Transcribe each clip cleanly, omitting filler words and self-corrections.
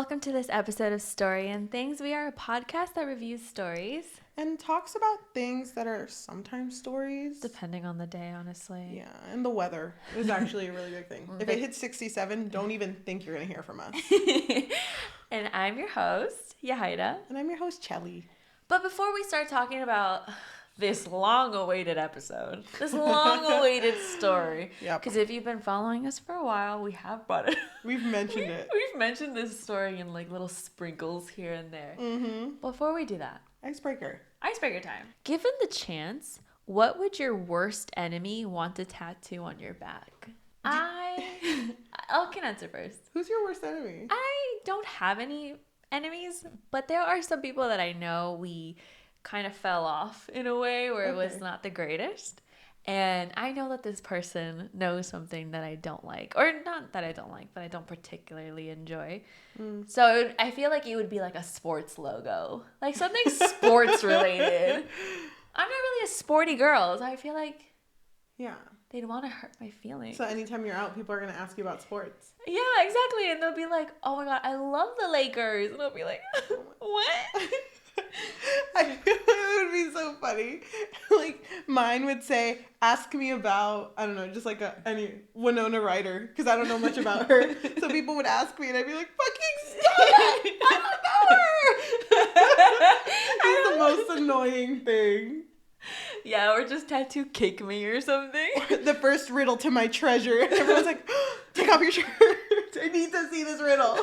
welcome to this episode of Story and Things. We are a podcast that reviews stories. And talks about things that are sometimes stories. Depending on the day, honestly. Yeah, and the weather is actually a really big thing. If it hits 67, don't even think you're going to hear from us. And I'm your host, Yajaira. And I'm your host, Cheli. But before we start talking about this long-awaited episode, this long-awaited story, because if you've been following us for a while, we have brought it. We've mentioned it. We've mentioned this story in like little sprinkles here and there. Mm-hmm. Before we do that, Icebreaker time. Given the chance, what would your worst enemy want to tattoo on your back? I can answer first. Who's your worst enemy? I don't have any enemies, but there are some people that I know we kind of fell off in a way where it was not the greatest. And I know that this person knows something that I don't like. Or not that I don't like, but I don't particularly enjoy. So I feel like it would be like a sports logo. Like something sports related. I'm not really a sporty girl, so I feel like they'd want to hurt my feelings. So anytime you're out, people are going to ask you about sports. Yeah, exactly. And they'll be like, oh my God, I love the Lakers. And I'll be like, what? It would be so funny. Like, mine would say, ask me about, I don't know, just like any Winona Ryder, because I don't know much about her. So people would ask me, and I'd be like, fucking stop! I don't know her! It's the most annoying thing. Yeah, or just tattoo kick me or something. The first riddle to my treasure. Everyone's like, take off your shirt. I need to see this riddle.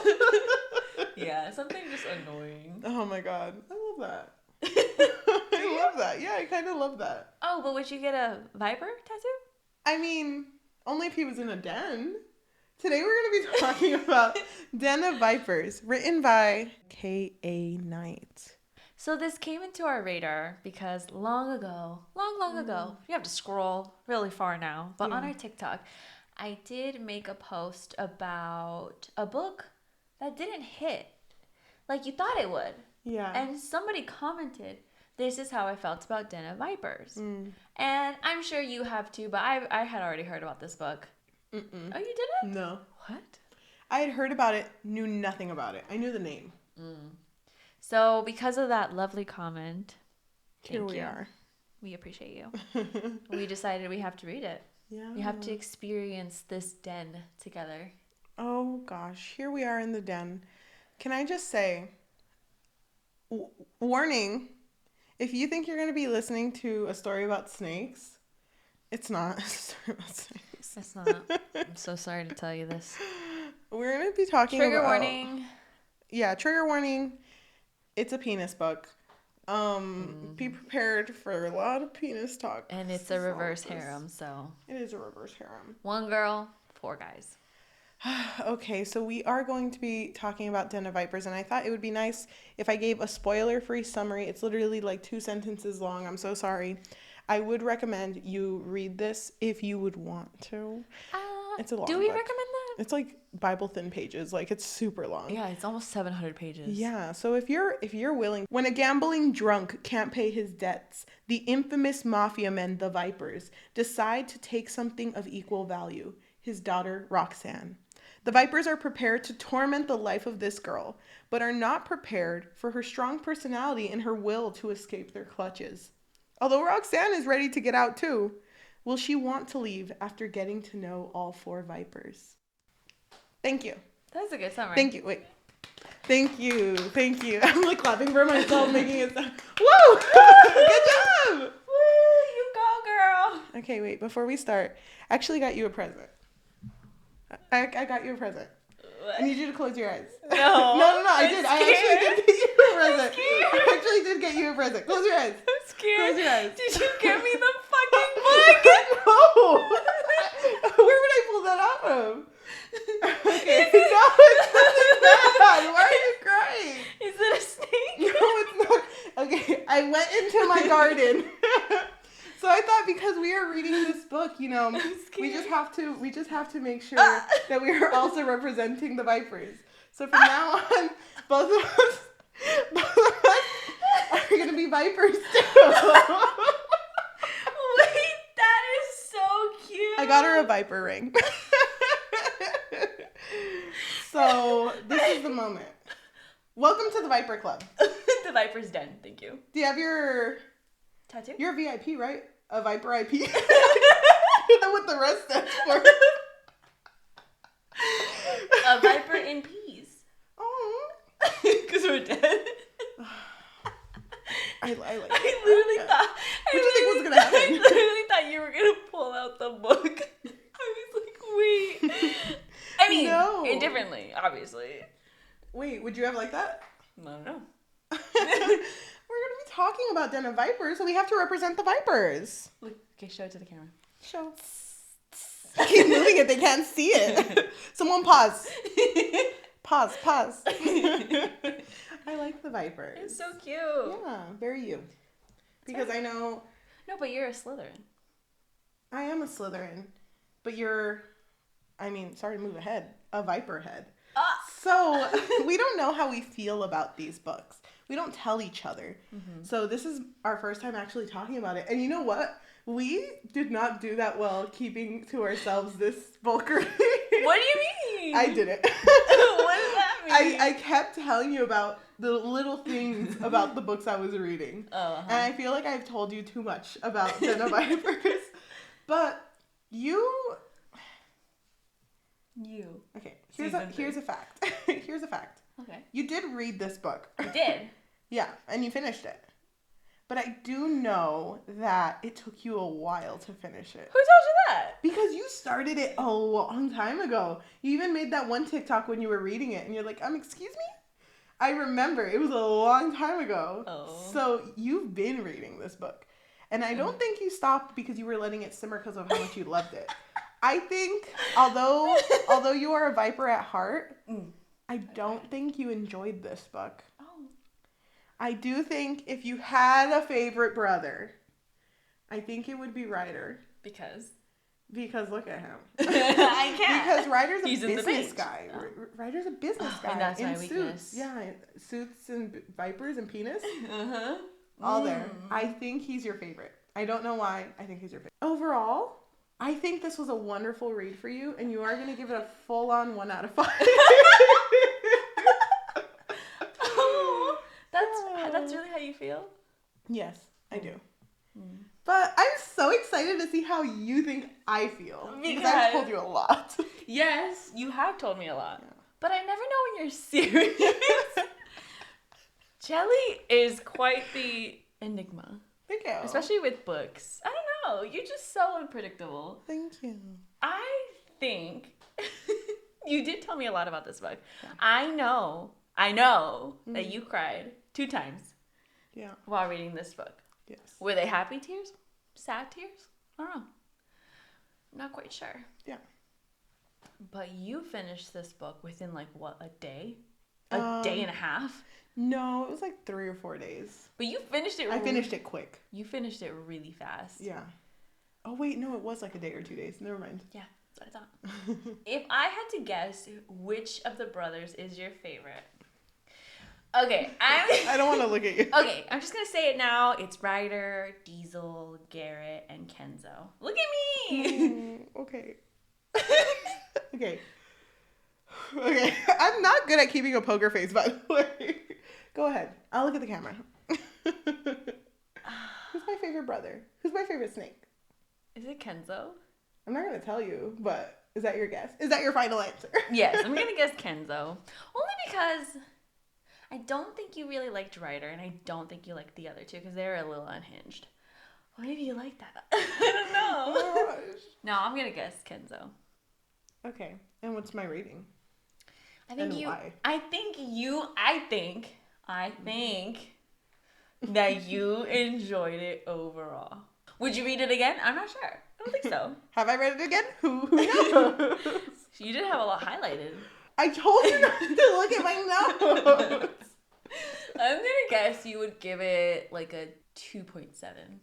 Yeah, something just annoying. Oh my God. I love that. I love that. Yeah, I kind of love that. Oh, but would you get a viper tattoo? I mean, only if he was in a den. Today we're going to be talking about Den of Vipers, written by K.A. Knight. So this came into our radar because long ago, you have to scroll really far now, but on our TikTok, I did make a post about a book that didn't hit like you thought it would. Yeah. And somebody commented, this is how I felt about Den of Vipers. And I'm sure you have too, but I had already heard about this book. Mm-mm. Oh, you didn't? No. What? I had heard about it, knew nothing about it. I knew the name. So because of that lovely comment, Here we are. We appreciate you. We decided we have to read it. Yeah. We have to experience this den together. Oh gosh, here we are in the den. Can I just say, warning, if you think you're going to be listening to a story about snakes, it's not a story about snakes. It's not. I'm so sorry to tell you this. We're going to be talking Trigger about... warning. Yeah, trigger warning. It's a penis book. Be prepared for a lot of penis talk. And it's a reverse harem, so... It is a reverse harem. 1 girl, 4 guys. Okay, so we are going to be talking about Den of Vipers, and I thought it would be nice if I gave a spoiler-free summary. It's literally like 2 sentences long. I'm so sorry. I would recommend you read this if you would want to. It's a long Do we book. recommend that? It's like Bible thin pages. Like, it's super long. Yeah, it's almost 700 pages. Yeah, so if you're willing, when a gambling drunk can't pay his debts, the infamous mafia men, the Vipers, decide to take something of equal value, his daughter Roxanne. The Vipers are prepared to torment the life of this girl, but are not prepared for her strong personality and her will to escape their clutches. Although Roxanne is ready to get out too, will she want to leave after getting to know all 4 Vipers? Thank you. That was a good summary. Thank you. Wait. Thank you. I'm like clapping for myself, making it sound. Woo! Good job! Woo! You go, girl! Okay, wait. Before we start, I actually got you a present. I got you a present. What? I need you to close your eyes. No. No. I did. I actually did get you a present. I'm I actually did get you a present. Close your eyes. I'm scared. Close your eyes. Did you give me the fucking book? No. Where would I pull that out of? Okay. No, it's nothing bad. Why are you crying? Is it a snake? No, it's not. Okay, I went into my garden. So I thought because we are reading this book, we just have to make sure that we are also representing the Vipers. So from now on, both of us are going to be Vipers too. Wait, that is so cute. I got her a Viper ring. So this is the moment. Welcome to the Viper Club. The Viper's Den, thank you. Do you have your tattoo? You're a VIP, right? A Viper IP. That's what the rest stands for. A Viper in peace. Oh. Because we're dead. I like it. I literally thought. What do you think was gonna happen? I literally thought you were gonna pull out the book. I was like, wait. I mean, No. indifferently, obviously. Wait, would you have like that? I don't know. We're gonna be talking about Den of Vipers, so we have to represent the Vipers. Look, okay, show it to the camera. Show. I keep moving it; they can't see it. Someone pause. Pause. I like the Vipers. It's so cute. Yeah, very you. Because I know. No, but you're a Slytherin. I am a Slytherin, but you're. I mean, sorry to move ahead. A Viper head. So we don't know how we feel about these books. We don't tell each other. Mm-hmm. So this is our first time actually talking about it. And you know what? We did not do that well keeping to ourselves this bulk reading. What do you mean? I didn't. What does that mean? I kept telling you about the little things about the books I was reading. And I feel like I've told you too much about Den of Vipers. But you... Okay, here's a fact. Here's a fact. Okay. You did read this book. I did. Yeah, and you finished it. But I do know that it took you a while to finish it. Who told you that? Because you started it a long time ago. You even made that one TikTok when you were reading it, and you're like, excuse me? I remember. It was a long time ago. Oh. So you've been reading this book. And I don't think you stopped because you were letting it simmer because of how much you loved it. I think, although you are a Viper at heart, I don't think you enjoyed this book. Oh. I do think if you had a favorite brother, I think it would be Ryder. Because look at him. I can't. Because Ryder's a He's business guy. Oh. Ryder's a business guy. And that's in my weakness. Suits. Yeah, suits and Vipers and penis. Uh-huh. All there. I think he's your favorite. I don't know why. I think he's your favorite. Overall, I think this was a wonderful read for you, and you are going to give it a full-on 1 out of 5. Oh, that's really how you feel? Yes, I do. But I'm so excited to see how you think I feel. Because I've told you a lot. Yes, you have told me a lot. Yeah. But I never know when you're serious. Cheli is quite the enigma. Thank you. Especially with books. I don't know. You're just so unpredictable. Thank you. I think you did tell me a lot about this book. Yeah. I know that you cried 2 times. Yeah. While reading this book. Yes. Were they happy tears? Sad tears? I don't know. I'm not quite sure. Yeah. But you finished this book within a day? A day and a half? No, it was 3 or 4 days. But you finished it. I finished it quick. You finished it really fast. Yeah. Oh wait, no, it was a day or 2 days. Never mind. Yeah, that's what I thought. If I had to guess which of the brothers is your favorite. Okay, I don't want to look at you. Okay, I'm just gonna say it now. It's Ryder, Diesel, Garrett, and Kenzo. Look at me. Okay. Okay. Okay. I'm not good at keeping a poker face, by the way. Go ahead. I'll look at the camera. Who's my favorite brother? Who's my favorite snake? Is it Kenzo? I'm not gonna tell you, but is that your guess? Is that your final answer? Yes, I'm gonna guess Kenzo. Only because I don't think you really liked Ryder, and I don't think you liked the other two because they're a little unhinged. Well, maybe you like that. I don't know. Oh, no, I'm gonna guess Kenzo. Okay, and what's my rating? I think that you enjoyed it overall. Would you read it again? I'm not sure. I don't think so. Have I read it again? Who knows? You did have a lot highlighted. I told you not to look at my notes. I'm gonna guess you would give it a 2.7.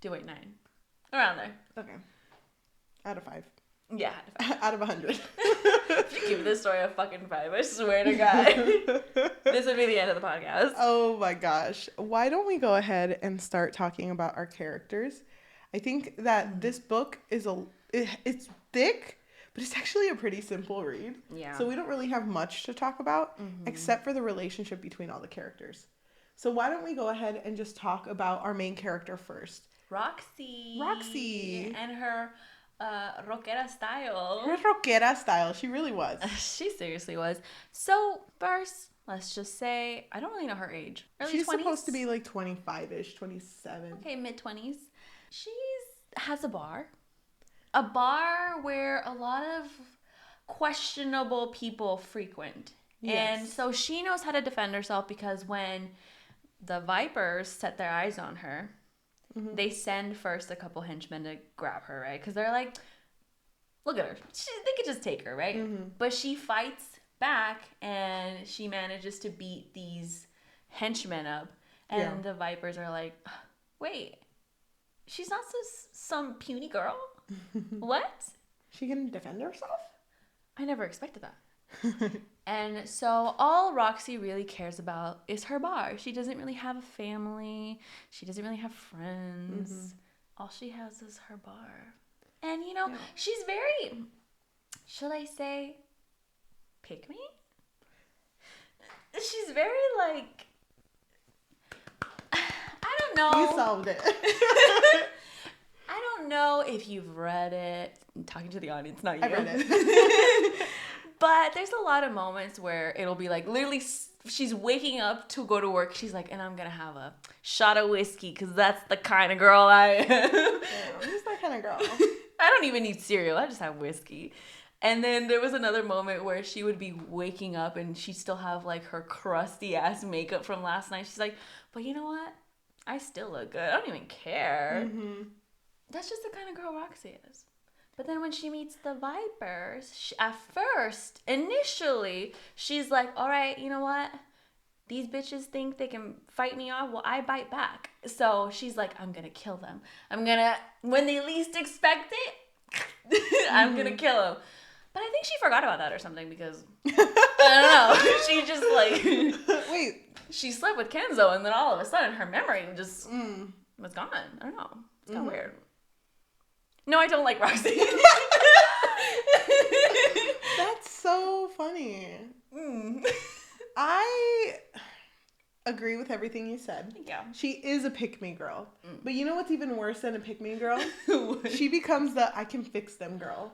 2.9. Around there. Okay. Out of 5. Yeah, out of 100. If you give this story a fucking 5, I swear to God, this would be the end of the podcast. Oh my gosh. Why don't we go ahead and start talking about our characters? I think that this book is it's thick, but it's actually a pretty simple read. Yeah. So we don't really have much to talk about except for the relationship between all the characters. So why don't we go ahead and just talk about our main character first? Roxy. And her rockera style. Her rockera style. She really was. She seriously was. So first, let's just say, I don't really know her age. She's 20s? Supposed to be like 25-ish, 27. Okay, mid-20s. She has a bar. A bar where a lot of questionable people frequent. Yes. And so she knows how to defend herself because when the Vipers set their eyes on her, they send first a couple henchmen to grab her, right? Because they're like, look at her. They could just take her, right? But she fights back and she manages to beat these henchmen up. And the Vipers are like, wait, she's not some puny girl? What? She can defend herself? I never expected that. And so all Roxy really cares about is her bar. She doesn't really have a family. She doesn't really have friends. All she has is her bar. And, you know, she's very, should I say, pick me? She's very, like, I don't know. You solved it. I don't know if you've read it. I'm talking to the audience, not you. I read it. But there's a lot of moments where it'll be like, literally, she's waking up to go to work. She's like, and I'm going to have a shot of whiskey because that's the kind of girl I am. Yeah, I'm just that kind of girl. I don't even need cereal. I just have whiskey. And then there was another moment where she would be waking up and she'd still have like her crusty ass makeup from last night. She's like, but you know what? I still look good. I don't even care. That's just the kind of girl Roxy is. But then when she meets the Vipers, at first, initially, she's like, all right, you know what? These bitches think they can fight me off. Well, I bite back. So she's like, I'm going to kill them. I'm going to, when they least expect it, I'm going to kill them. But I think she forgot about that or something because, I don't know. She just like, wait. She slept with Kenzo and then all of a sudden her memory just was gone. I don't know. It's kind of weird. No, I don't like Roxy. That's so funny. I agree with everything you said. Yeah. She is a pick-me girl. But you know what's even worse than a pick-me girl? She becomes the I can fix them girl.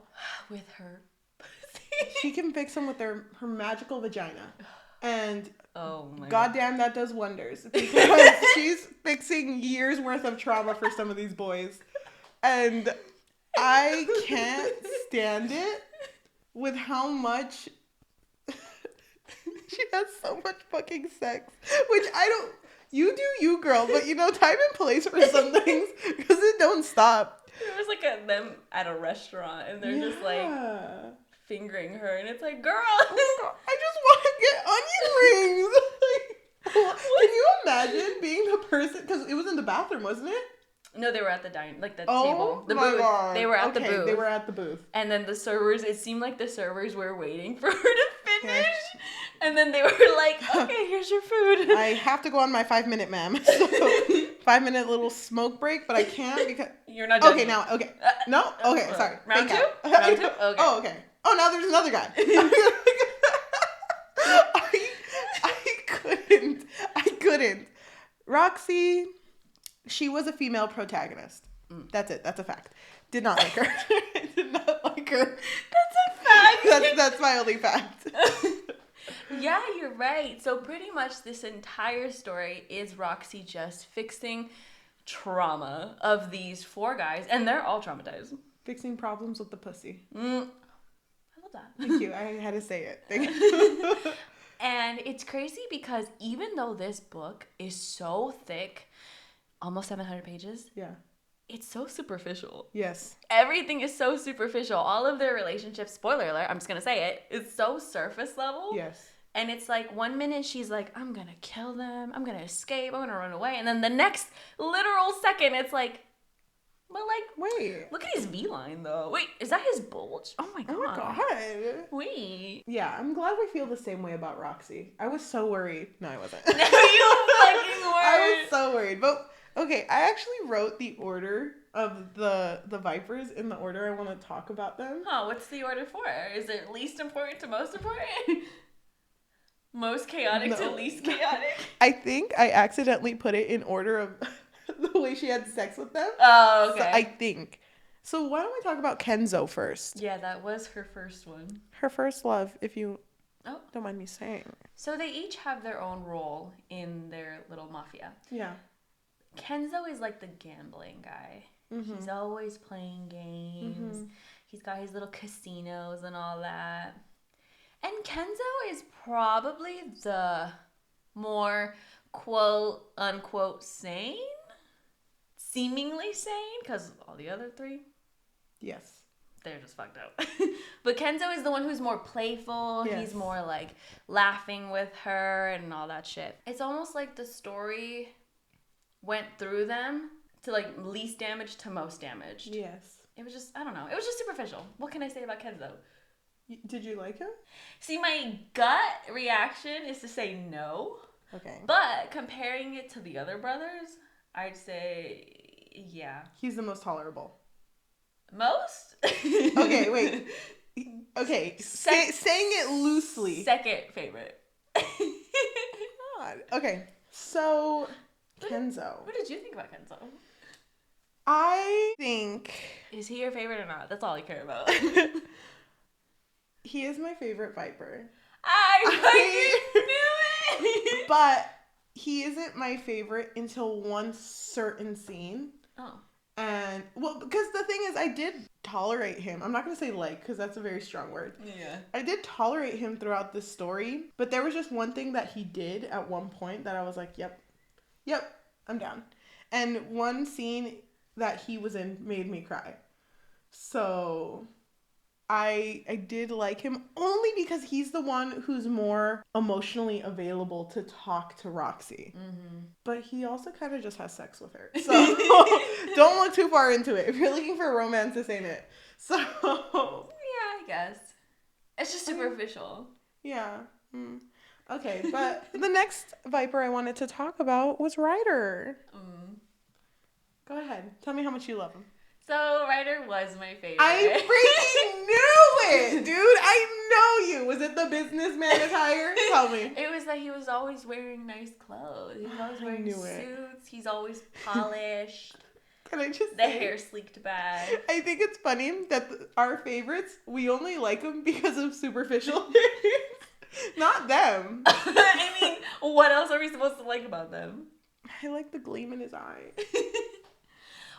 With her pussy. She can fix them with her magical vagina. And oh my goddamn, that does wonders. Because she's fixing years worth of trauma for some of these boys. And I can't stand it with how much she has so much fucking sex. Which I don't, you do you, girl, but you know, time and place for some things because it don't stop. There was like them at a restaurant and they're just like fingering her and it's like, girl, I just want to get onion rings. Can you imagine being the person, because it was in the bathroom, wasn't it? No, they were at the table. The booth. God. They were at the booth. They were at the booth. And then the servers, it seemed like the servers were waiting for her to finish. And then they were like, okay, here's your food. I have to go on my 5-minute, ma'am. So 5-minute little smoke break, but I can't because... You're not done. Okay, now, okay. No? Okay, sorry. Round two? Round two? Okay. Oh, okay. Oh, now there's another guy. I couldn't. Roxy... She was a female protagonist. That's it. That's a fact. Did not like her. Did not like her. That's a fact. That's my only fact. Yeah, you're right. So pretty much this entire story is Roxy just fixing trauma of these 4 guys. And they're all traumatized. Fixing problems with the pussy. I love that. Thank you. I had to say it. Thank you. And it's crazy because even though this book is so thick, almost 700 pages. Yeah. It's so superficial. Yes. Everything is so superficial. All of their relationships, spoiler alert, I'm just going to say it, it's so surface level. Yes. And it's like 1 minute she's like, I'm going to kill them. I'm going to escape. I'm going to run away. And then the next literal second, it's like, but like, wait. Look at his V-line though. Wait, is that his bulge? Oh my God. Oh my God. Wait. Yeah, I'm glad we feel the same way about Roxy. I was so worried. No, I wasn't. No, you fucking were. I was so worried. But okay, I actually wrote the order of the vipers in the order I want to talk about them. Huh, what's the order for? Is it least important to most important? Most chaotic to least chaotic? I think I accidentally put it in order of the way she had sex with them. Oh, okay. So I think. So why don't we talk about Kenzo first? Yeah, that was her first one. Her first love, if you don't mind me saying. So they each have their own role in their little mafia. Yeah. Kenzo is like the gambling guy. Mm-hmm. He's always playing games. Mm-hmm. He's got his little casinos and all that. And Kenzo is probably the more quote unquote sane, seemingly sane, because all the other three, yes, they're just fucked up. But Kenzo is the one who's more playful. Yes. He's more like laughing with her and all that shit. It's almost like the story went through them to like least damage to most damaged. Yes. It was just, I don't know. It was just superficial. What can I say about Kenzo? Did you like him? See, my gut reaction is to say no. Okay. But comparing it to the other brothers, I'd say, yeah. He's the most tolerable. Most? Okay, wait. Okay, saying it loosely. Second favorite. God. Okay, so Kenzo. What did you think about Kenzo? I think... Is he your favorite or not? That's all I care about. He is my favorite Viper. I knew it! But he isn't my favorite until one certain scene. Oh. And, well, because the thing is, I did tolerate him. I'm not going to say like, because that's a very strong word. Yeah. I did tolerate him throughout this story, but there was just one thing that he did at one point that I was like, yep, I'm down. And one scene that he was in made me cry. So I did like him only because he's the one who's more emotionally available to talk to Roxy. Mm-hmm. But he also kind of just has sex with her. So don't look too far into it. If you're looking for romance, this ain't it. So yeah, I guess. It's just superficial. Yeah. Mm. Okay, but the next Viper I wanted to talk about was Ryder. Go ahead. Tell me how much you love him. So, Ryder was my favorite. I freaking knew it, dude. I know you. Was it the businessman attire? Tell me. It was that he was always wearing nice clothes. He was always wearing suits. He's always polished. Can I just say? The hair sleeked back. I think it's funny that our favorites, we only like them because of superficial not them. I mean, what else are we supposed to like about them? I like the gleam in his eye.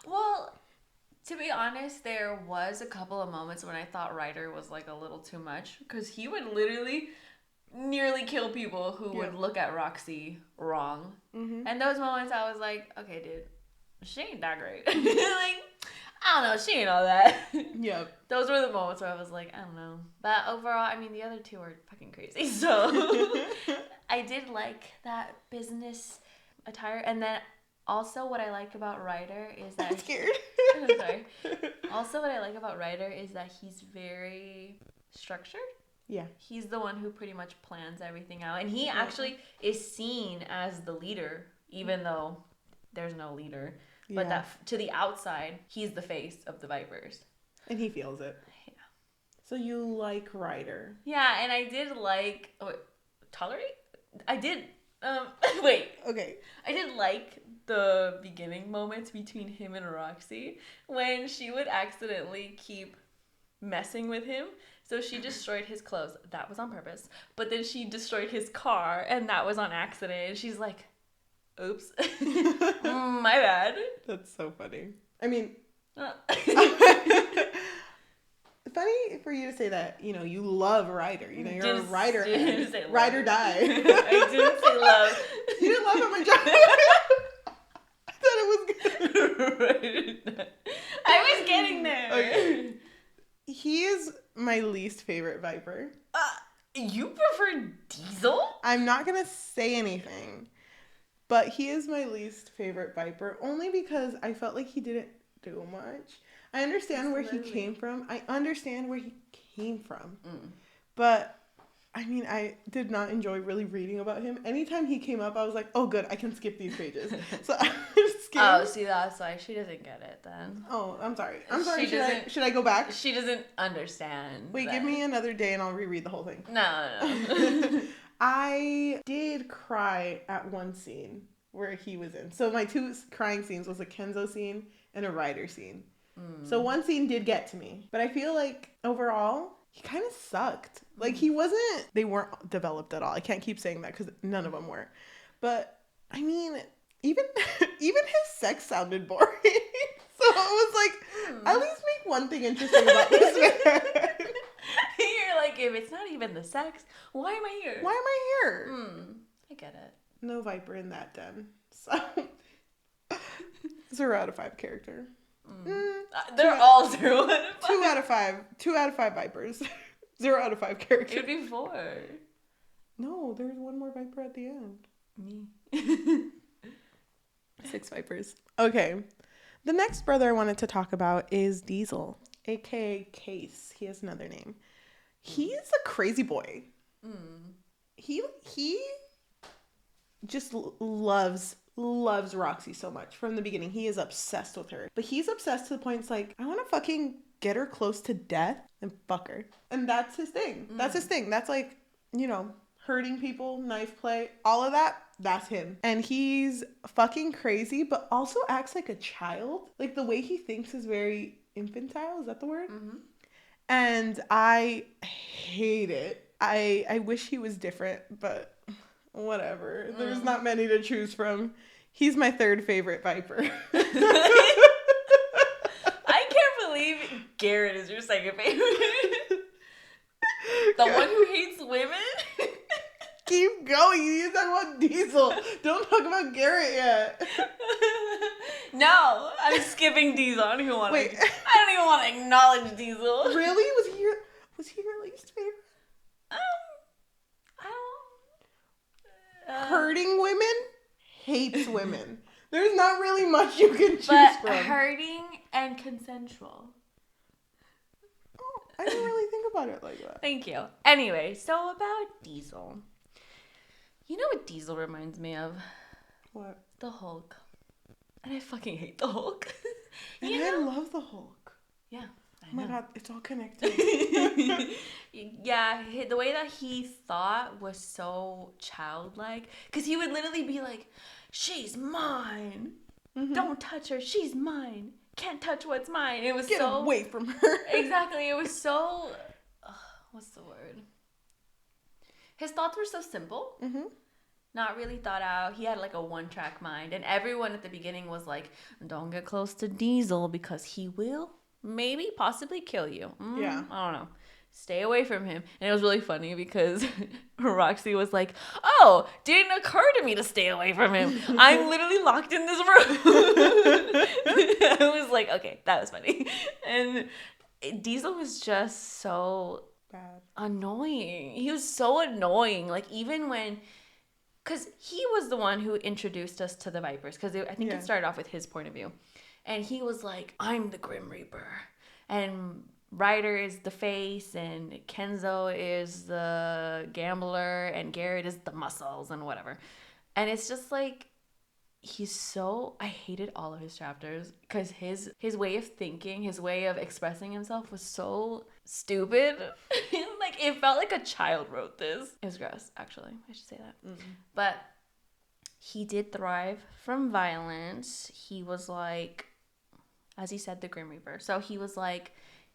Well, to be honest, there was a couple of moments when I thought Ryder was like a little too much, because he would literally nearly kill people who would look at Roxy wrong. Mm-hmm. And those moments I was like, okay, dude, she ain't that great. Like, I don't know, she ain't all that. Yep. Those were the moments where I was like, I don't know. But overall, I mean, the other two were fucking crazy. So I did like that business attire. And then also what I like about Ryder is that... I'm scared. I'm sorry. Also what I like about Ryder is that he's very structured. Yeah. He's the one who pretty much plans everything out. And he actually is seen as the leader, even though there's no leader. Yeah. But that to the outside, he's the face of the Vipers. And he feels it. Yeah. So you like Ryder. Yeah, and I did like... Oh, wait, tolerate? I did... wait. Okay. I did like the beginning moments between him and Roxy when she would accidentally keep messing with him. So she destroyed his clothes. That was on purpose. But then she destroyed his car, and that was on accident. And she's like, oops. My bad. That's so funny. I mean... funny for you to say that, you know, you love Ryder. You know, you're a Ryder head. Ride or die. I didn't say love. You didn't love him, my job. I thought it was good. I was getting there. Okay. He is my least favorite Viper. You prefer Diesel? I'm not going to say anything. But he is my least favorite Viper, only because I felt like he didn't do much. I understand where he came from. But, I mean, I did not enjoy really reading about him. Anytime he came up, I was like, oh, good, I can skip these pages. So I was skin. Oh, see, that's why she doesn't get it then. Oh, I'm sorry. Should I go back? She doesn't understand. Wait, give me another day and I'll reread the whole thing. No. I did cry at one scene where he was in. So my two crying scenes was a Kenzo scene and a Ryder scene. So one scene did get to me. But I feel like overall, he kind of sucked. Like they weren't developed at all. I can't keep saying that because none of them were. But I mean, even his sex sounded boring. So I was like, at least make one thing interesting about this man. You're like, if it's not even the sex, why am I here? Why am I here? I get it. No Viper in that den. So 0 out of 5 character. They're all 0 out of 5. 2 out of 5. 2 out of 5 Vipers. 0 out of 5 character. It'd be 4. No, there's one more Viper at the end. Me. 6 Vipers. Okay. The next brother I wanted to talk about is Diesel, aka Case. He has another name. He's a crazy boy. He just loves Roxy so much from the beginning. He is obsessed with her. But he's obsessed to the point it's like, I want to fucking get her close to death and fuck her. And that's his thing. That's his thing. That's like, hurting people, knife play, all of that. That's him. And he's fucking crazy, but also acts like a child. Like the way he thinks is very infantile. Is that the word? And I hate it. I wish he was different, but whatever. There's not many to choose from. He's my third favorite Viper. I can't believe Garrett is your second favorite. The one who hates women? Keep going. You talk about Diesel. Don't talk about Garrett yet. No, I'm skipping Diesel. I don't even want to acknowledge Diesel. Really? Was he your least favorite? I don't. Hurting women? Hates women. There's not really much you can choose but from. Hurting and consensual. Oh, I didn't really think about it like that. Thank you. Anyway, so about Diesel. You know what Diesel reminds me of? What? The Hulk. And I fucking hate the Hulk. I love the Hulk. Yeah. Oh my god, it's all connected. Yeah, the way that he thought was so childlike. Because he would literally be like, she's mine. Don't touch her. She's mine. Can't touch what's mine. It was Get so... away from her. Exactly. It was so... what's the word? His thoughts were so simple. Not really thought out. He had like a one-track mind. And everyone at the beginning was like, don't get close to Diesel because he will maybe possibly kill you. Yeah. I don't know. Stay away from him. And it was really funny because Roxy was like, oh, didn't occur to me to stay away from him. I'm literally locked in this room. I was like, okay, that was funny. And Diesel was just so Bad. Annoying. He was so annoying. Like even when... Because he was the one who introduced us to the Vipers. Because I think it started off with his point of view. And he was like, I'm the Grim Reaper. And Ryder is the face. And Kenzo is the gambler. And Garrett is the muscles and whatever. And it's just like, I hated all of his chapters. Because his way of thinking, his way of expressing himself was so stupid. Like, it felt like a child wrote this. It was gross, actually. I should say that. But he did thrive from violence. He was like, as he said, the Grim Reaper. So he was like,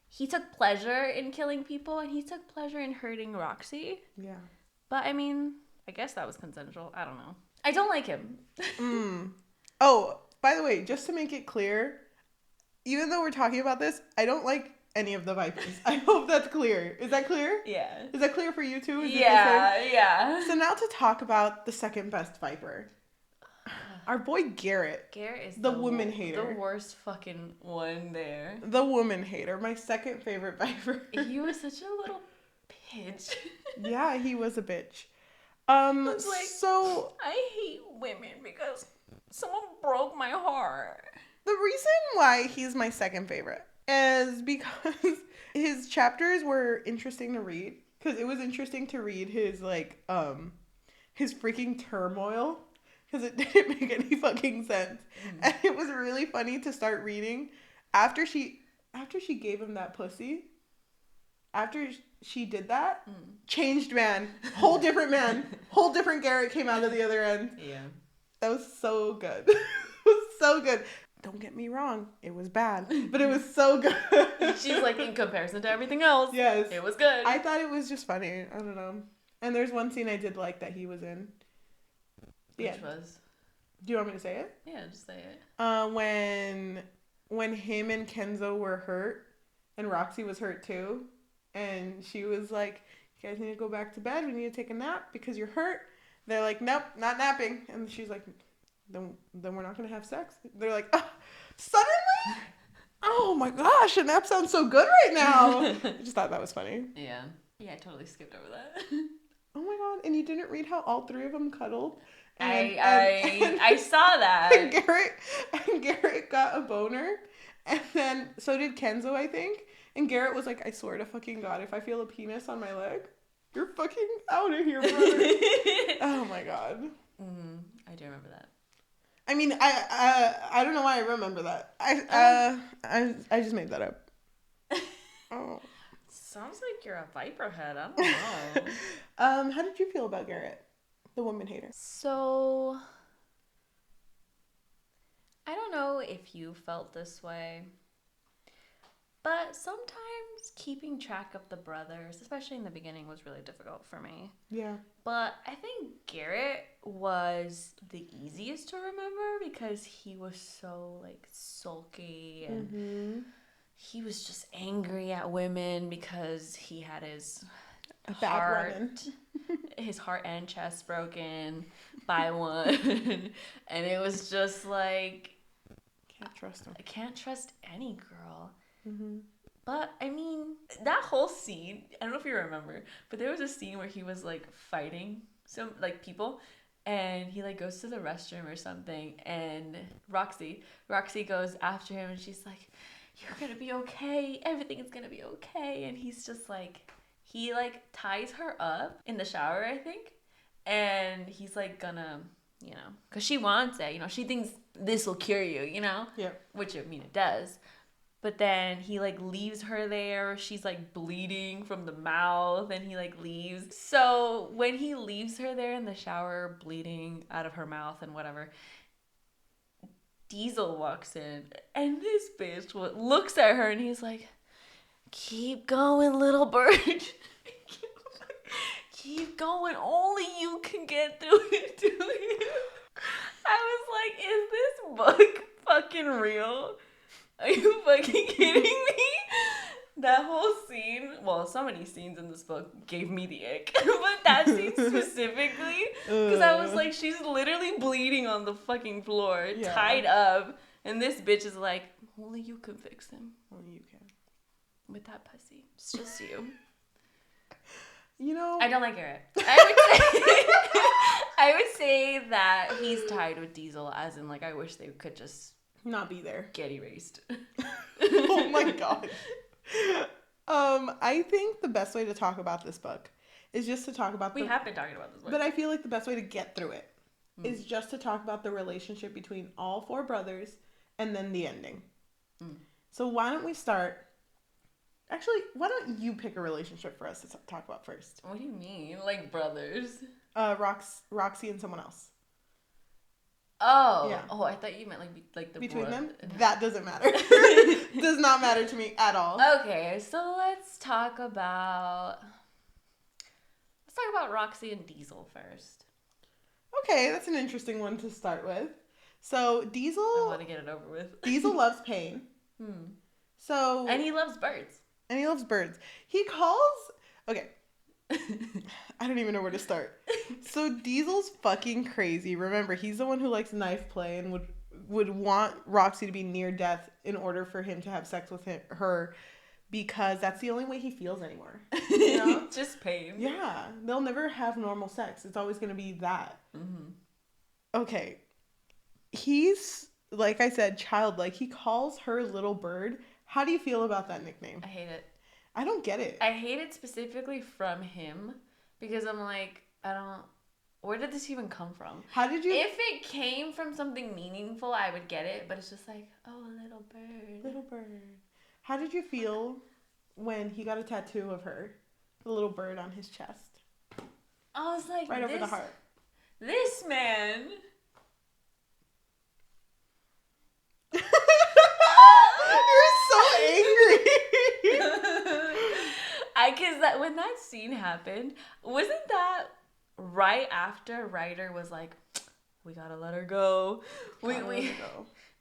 he took pleasure in killing people and he took pleasure in hurting Roxy. Yeah. But I mean, I guess that was consensual. I don't know. I don't like him. Oh, by the way, just to make it clear, even though we're talking about this, I don't like any of the Vipers. I hope that's clear. Is that clear? Yeah. Is that clear for you too? Yeah. So now to talk about the second best Viper. Our boy Garrett. Garrett is the woman hater. The worst fucking one there. The woman hater. My second favorite Viper. He was such a little bitch. Yeah, he was a bitch. It's like, so I hate women because someone broke my heart. The reason why he's my second favorite is because his chapters were interesting to read. Because it was interesting to read his his freaking turmoil. because it didn't make any fucking sense. And it was really funny to start reading after she gave him that pussy. After she did that, changed man, whole different Garrett came out of the other end. Yeah. That was so good. It was so good. Don't get me wrong, it was bad, but it was so good. She's like, in comparison to everything else, yes, it was good. I thought it was just funny. I don't know. And there's one scene I did like that he was in. Which was? Do you want me to say it? Yeah, just say it. When him and Kenzo were hurt, and Roxy was hurt too, and she was like, "You guys need to go back to bed. We need to take a nap because you're hurt." They're like, "Nope, not napping." And she's like, Then we're not gonna have sex. They're like, oh, suddenly? Oh my gosh, a nap sounds so good right now. I just thought that was funny. Yeah. Yeah, I totally skipped over that. Oh my god, and you didn't read how all three of them cuddled? I saw that. And Garrett got a boner, and then so did Kenzo, I think. And Garrett was like, I swear to fucking God, if I feel a penis on my leg, you're fucking out of here, brother. Oh my god. I do remember that. I mean, I don't know why I remember that. I just made that up. Oh. Sounds like you're a viper head. I don't know. How did you feel about Garrett, the woman hater? So, I don't know if you felt this way, but sometimes keeping track of the brothers, especially in the beginning, was really difficult for me. Yeah. But I think Garrett was the easiest to remember because he was so, like, sulky and he was just angry at women because he had his his heart and chest broken by one. And it was just like, can't trust him. I can't trust any girl. But I mean, that whole scene, I don't know if you remember, but there was a scene where he was like fighting some like people, and he like goes to the restroom or something, and Roxy goes after him, and she's like, "You're gonna be okay. Everything is gonna be okay." And he's just like, he like ties her up in the shower, I think, and he's like gonna, you know, because she wants it, you know, she thinks this will cure you, you know, which I mean it does. But then he, like, leaves her there. She's, like, bleeding from the mouth, and he, like, leaves. So when he leaves her there in the shower, bleeding out of her mouth and whatever, Diesel walks in, and this bitch looks at her, and he's like, "Keep going, little bird. Keep going. Only you can get through it, to you." I was like, is this book fucking real? Are you fucking kidding me? That whole scene, well, so many scenes in this book gave me the ick. But that scene specifically, because I was like, she's literally bleeding on the fucking floor, tied up. And this bitch is like, only you can fix him. Only you can. With that pussy. It's just you. You know, I don't like Garrett. I would say that he's tied with Diesel, as in, like, I wish they could just not be there. Get erased. Oh my god. I think the best way to talk about this book is just to talk about we have been talking about this book. But I feel like the best way to get through it is just to talk about the relationship between all four brothers and then the ending. So why don't we start... Actually, why don't you pick a relationship for us to talk about first? What do you mean? Like brothers? Roxy and someone else. Oh, yeah. Oh, I thought you meant like the between blood. them. That doesn't matter. Does not matter to me at all. Okay, so let's talk about Roxy and Diesel first. Okay, that's an interesting one to start with. So Diesel, I want to get it over with. Diesel loves pain. So and he loves birds. He calls. Okay. I don't even know where to start. So Diesel's fucking crazy. Remember, he's the one who likes knife play and would want Roxy to be near death in order for him to have sex with her, because that's the only way he feels anymore. You know? Just pain. Yeah, they'll never have normal sex. It's always going to be that. Okay. He's, like I said, childlike. He calls her Little Bird. How do you feel about that nickname? I hate it. I don't get it. I hate it specifically from him because I'm like, I don't where did this even come from? How did you... If it came from something meaningful, I would get it. But it's just like, oh, a little bird. Little bird. How did you feel when he got a tattoo of her? The little bird on his chest. I was like, right over the heart. This man. You're so angry. Because when that scene happened, wasn't that right after Ryder was like, we gotta let her go.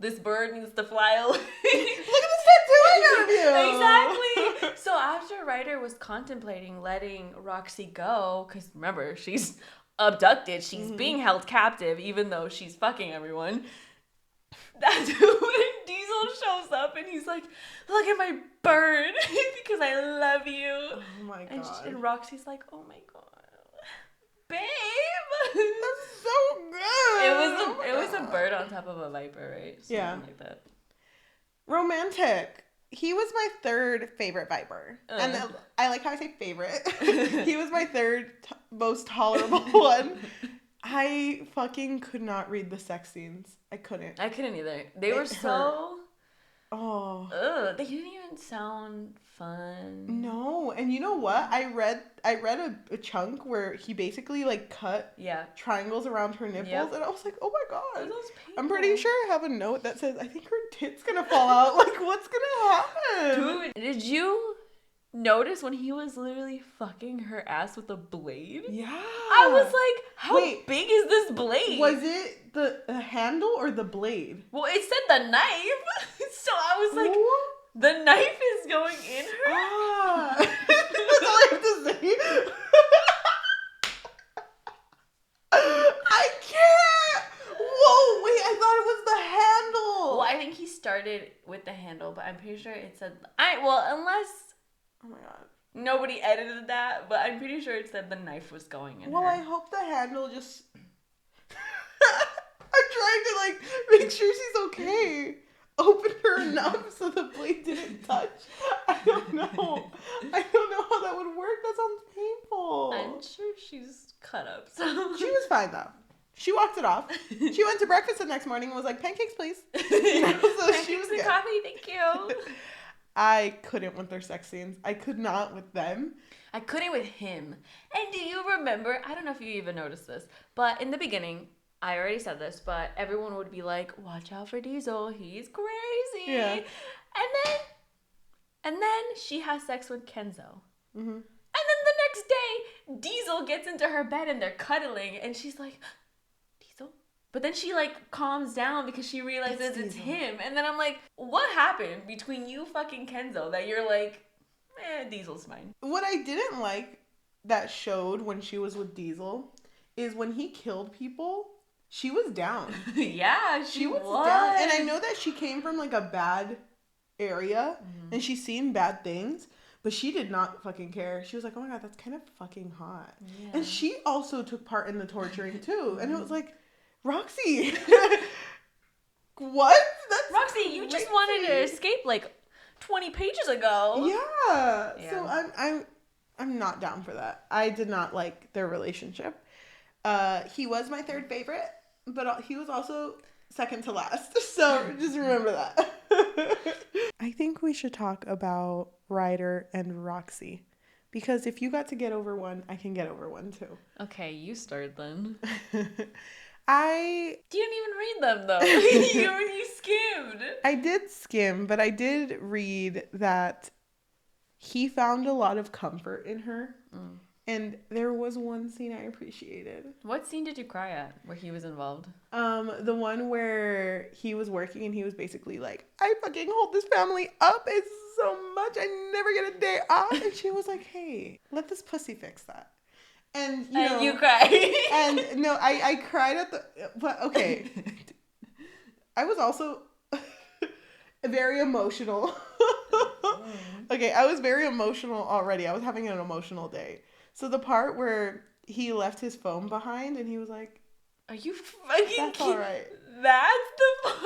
This bird needs to fly away. Look at this tattoo I got of you. Exactly. So after Ryder was contemplating letting Roxy go, because remember, she's abducted. She's being held captive, even though she's fucking everyone. That's when Diesel shows up and he's like, look at my bird because I love you. Oh my God. And Roxy's like, oh my God. Babe. That's so good. It was a bird on top of a viper, right? Something like that. Romantic. He was my third favorite viper. And I like how I say favorite. He was my third most tolerable one. I fucking could not read the sex scenes. I couldn't either. They were so... Oh. Ugh, they didn't even sound fun. No, and you know what? I read a chunk where he basically like cut triangles around her nipples, and I was like, oh my God. I'm pretty sure I have a note that says, I think her tit's gonna fall out. Like, what's gonna happen? Dude, did you notice when he was literally fucking her ass with a blade? Yeah. I was like, how big is this blade? Was it the handle or the blade? Well, it said the knife. So I was like, the knife is going in her? Ah. That's all I have to say. I can't. Whoa, wait, I thought it was the handle. Well, I think he started with the handle, but I'm pretty sure it said, unless... Oh my God. Nobody edited that, but I'm pretty sure it said the knife was going in her. I hope the handle just... I'm trying to, like, make sure she's okay. Open her enough so the blade didn't touch. I don't know. I don't know how that would work. That sounds painful. I'm sure she's cut up. So. She was fine, though. She walked it off. She went to breakfast the next morning and was like, pancakes, please. So pancakes she was and good. coffee, thank you. I couldn't with their sex scenes. I could not with them. I couldn't with him. And do you remember, I don't know if you even noticed this, but in the beginning, I already said this, but everyone would be like, watch out for Diesel, he's crazy. Yeah. And then she has sex with Kenzo. Mm-hmm. And then the next day, Diesel gets into her bed and they're cuddling, and she's like, Diesel? But then she like calms down because she realizes it's him. And then I'm like, what happened between you fucking Kenzo that you're like, Diesel's mine? What I didn't like that showed when she was with Diesel is when he killed people, she was down. Yeah, she was down. And I know that she came from like a bad area and she's seen bad things, but she did not fucking care. She was like, oh my God, that's kind of fucking hot. Yeah. And she also took part in the torturing too. And it was like, Roxy, what? That's Roxy, you crazy. just wanted to escape like 20 pages ago. Yeah. So I'm not down for that. I did not like their relationship. He was my third favorite, but he was also second to last. So just remember that. I think we should talk about Ryder and Roxy. Because if you got to get over one, I can get over one too. Okay, you start then. You didn't even read them though. you skimmed. I did skim, but I did read that he found a lot of comfort in her. And there was one scene I appreciated. What scene did you cry at where he was involved? The one where he was working and he was basically like, I fucking hold this family up. It's so much. I never get a day off. And she was like, hey, let this pussy fix that. And you cried. And no, I cried but okay. I was also very emotional. Okay, I was very emotional already. I was having an emotional day. So the part where he left his phone behind and he was like, are you fucking that's all right. That's the part?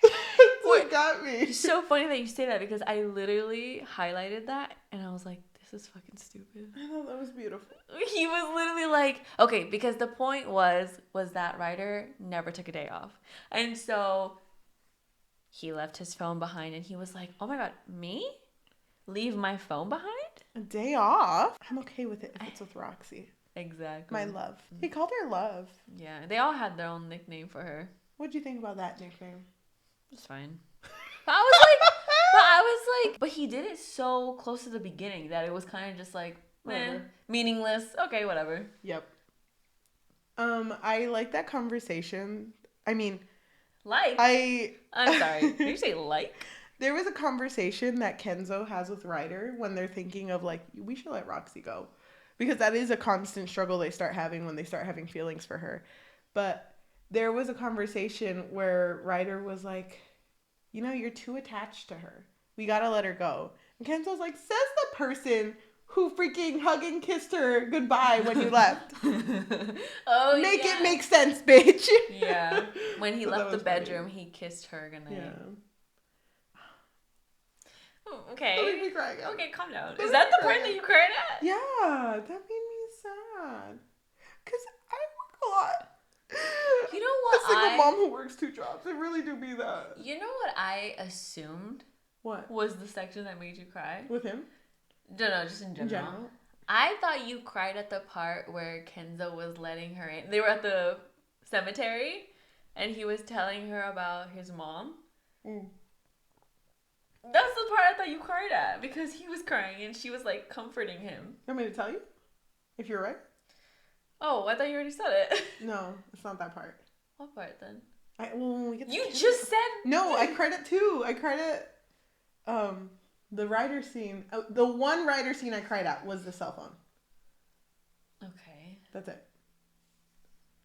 That's what got me. It's so funny that you say that because I literally highlighted that and I was like, This is fucking stupid. I thought that was beautiful. He was literally like, okay, because the point was that Ryder never took a day off. And so he left his phone behind and he was like, oh my God, me? Leave my phone behind? A day off? I'm okay with it if it's with Roxy. Exactly. My love. He called her love. Yeah, they all had their own nickname for her. What'd you think about that nickname? It's fine. But he did it so close to the beginning that it was kind of just like, meaningless. Okay, whatever. Yep. I like that conversation. I mean, I'm sorry. Did you say like? There was a conversation that Kenzo has with Ryder when they're thinking of like, we should let Roxy go. Because that is a constant struggle they start having when they start having feelings for her. But there was a conversation where Ryder was like, you know, you're too attached to her. We gotta let her go. And Kenzo's like, says the person who freaking hugged and kissed her goodbye when you left. Make it make sense, bitch. Yeah. When he left the bedroom, he kissed her goodnight. Yeah. Okay. Don't make me cry again. Okay, calm down. Is that the part that you cried at? Yeah, that made me sad. Because I work a lot. You know what? A single mom who works 2 jobs. It really do be that. You know what I assumed? What? Was the section that made you cry? With him? No, just in general. I thought you cried at the part where Kenzo was letting her in. They were at the cemetery, and he was telling her about his mom. Mm. That's the part I thought you cried at, because he was crying, and she was, like, comforting him. You want me to tell you? If you're right? Oh, I thought you already said it. No, it's not that part. What part, then? When we get You just said... No, I cried at 2. I cried at... the Ryder scene, the one Ryder scene I cried at was the cell phone. Okay. That's it.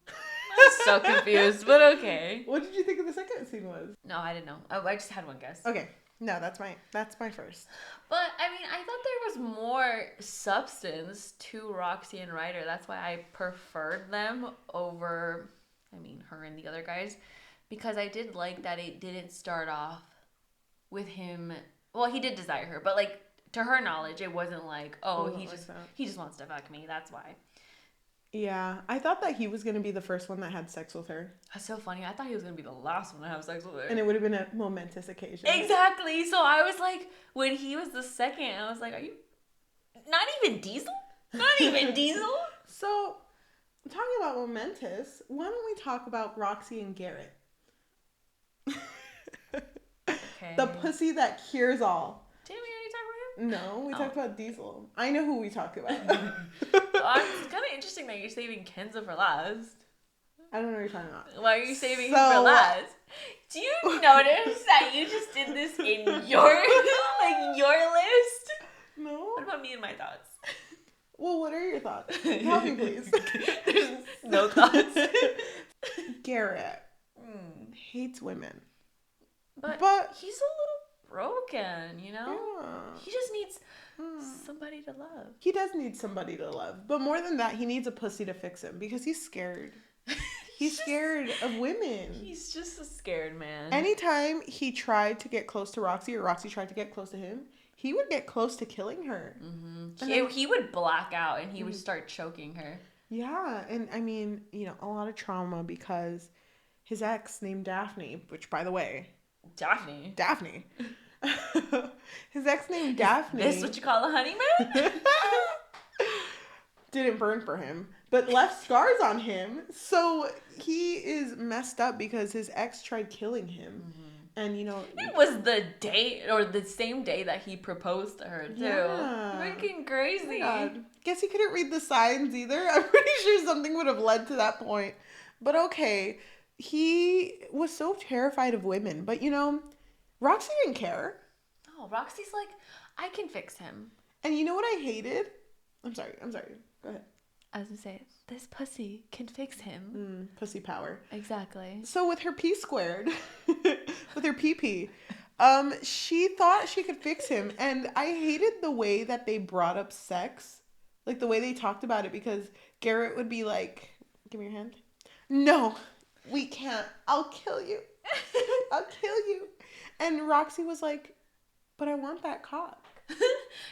I'm so confused, but okay. What did you think of the second scene was? No, I didn't know. I just had one guess. Okay. No, that's my first. But, I mean, I thought there was more substance to Roxy and Ryder. That's why I preferred them over, her and the other guys. Because I did like that it didn't start off with him... Well, he did desire her, but like to her knowledge, it wasn't like, he just wants to fuck me. That's why. Yeah, I thought that he was gonna be the first one that had sex with her. That's so funny. I thought he was gonna be the last one to have sex with her, and it would have been a momentous occasion. Exactly. So I was like, when he was the second, I was like, are you not even Diesel? Not even Diesel. So, talking about momentous, why don't we talk about Roxy and Garrett? Okay. The pussy that cures all. Didn't we already talk about him? No, we talked about Diesel. I know who we talked about. It's kind of interesting that you're saving Kenzo for last. I don't know what you're talking about. Why are you saving him for last? Do you notice that you just did this in your list? No. What about me and my thoughts? Well, what are your thoughts? Tell me, please. There's no thoughts. Garrett hates women. But he's a little broken, you know? Yeah. He just needs somebody to love. He does need somebody to love. But more than that, he needs a pussy to fix him because he's scared. He's scared of women. He's just a scared man. Anytime he tried to get close to Roxy or Roxy tried to get close to him, he would get close to killing her. Mm-hmm. He would black out and he would start choking her. Yeah. And a lot of trauma because his ex named Daphne, which by the way... Daphne. His ex named Daphne. Is this what you call a honeymoon? Didn't burn for him, but left scars on him. So he is messed up because his ex tried killing him. And it was the day or the same day that he proposed to her too. Yeah. Freaking crazy. Oh guess he couldn't read the signs either. I'm pretty sure something would have led to that point. But okay. He was so terrified of women, but Roxy didn't care. No, Roxy's like, I can fix him. And you know what I hated? I'm sorry. Go ahead. I was gonna say, this pussy can fix him. Pussy power. Exactly. So with her P squared, with her PP, she thought she could fix him. And I hated the way that they brought up sex. Like the way they talked about it because Garrett would be like, give me your hand. No. We can't. I'll kill you. I'll kill you. And Roxy was like, but I want that cock.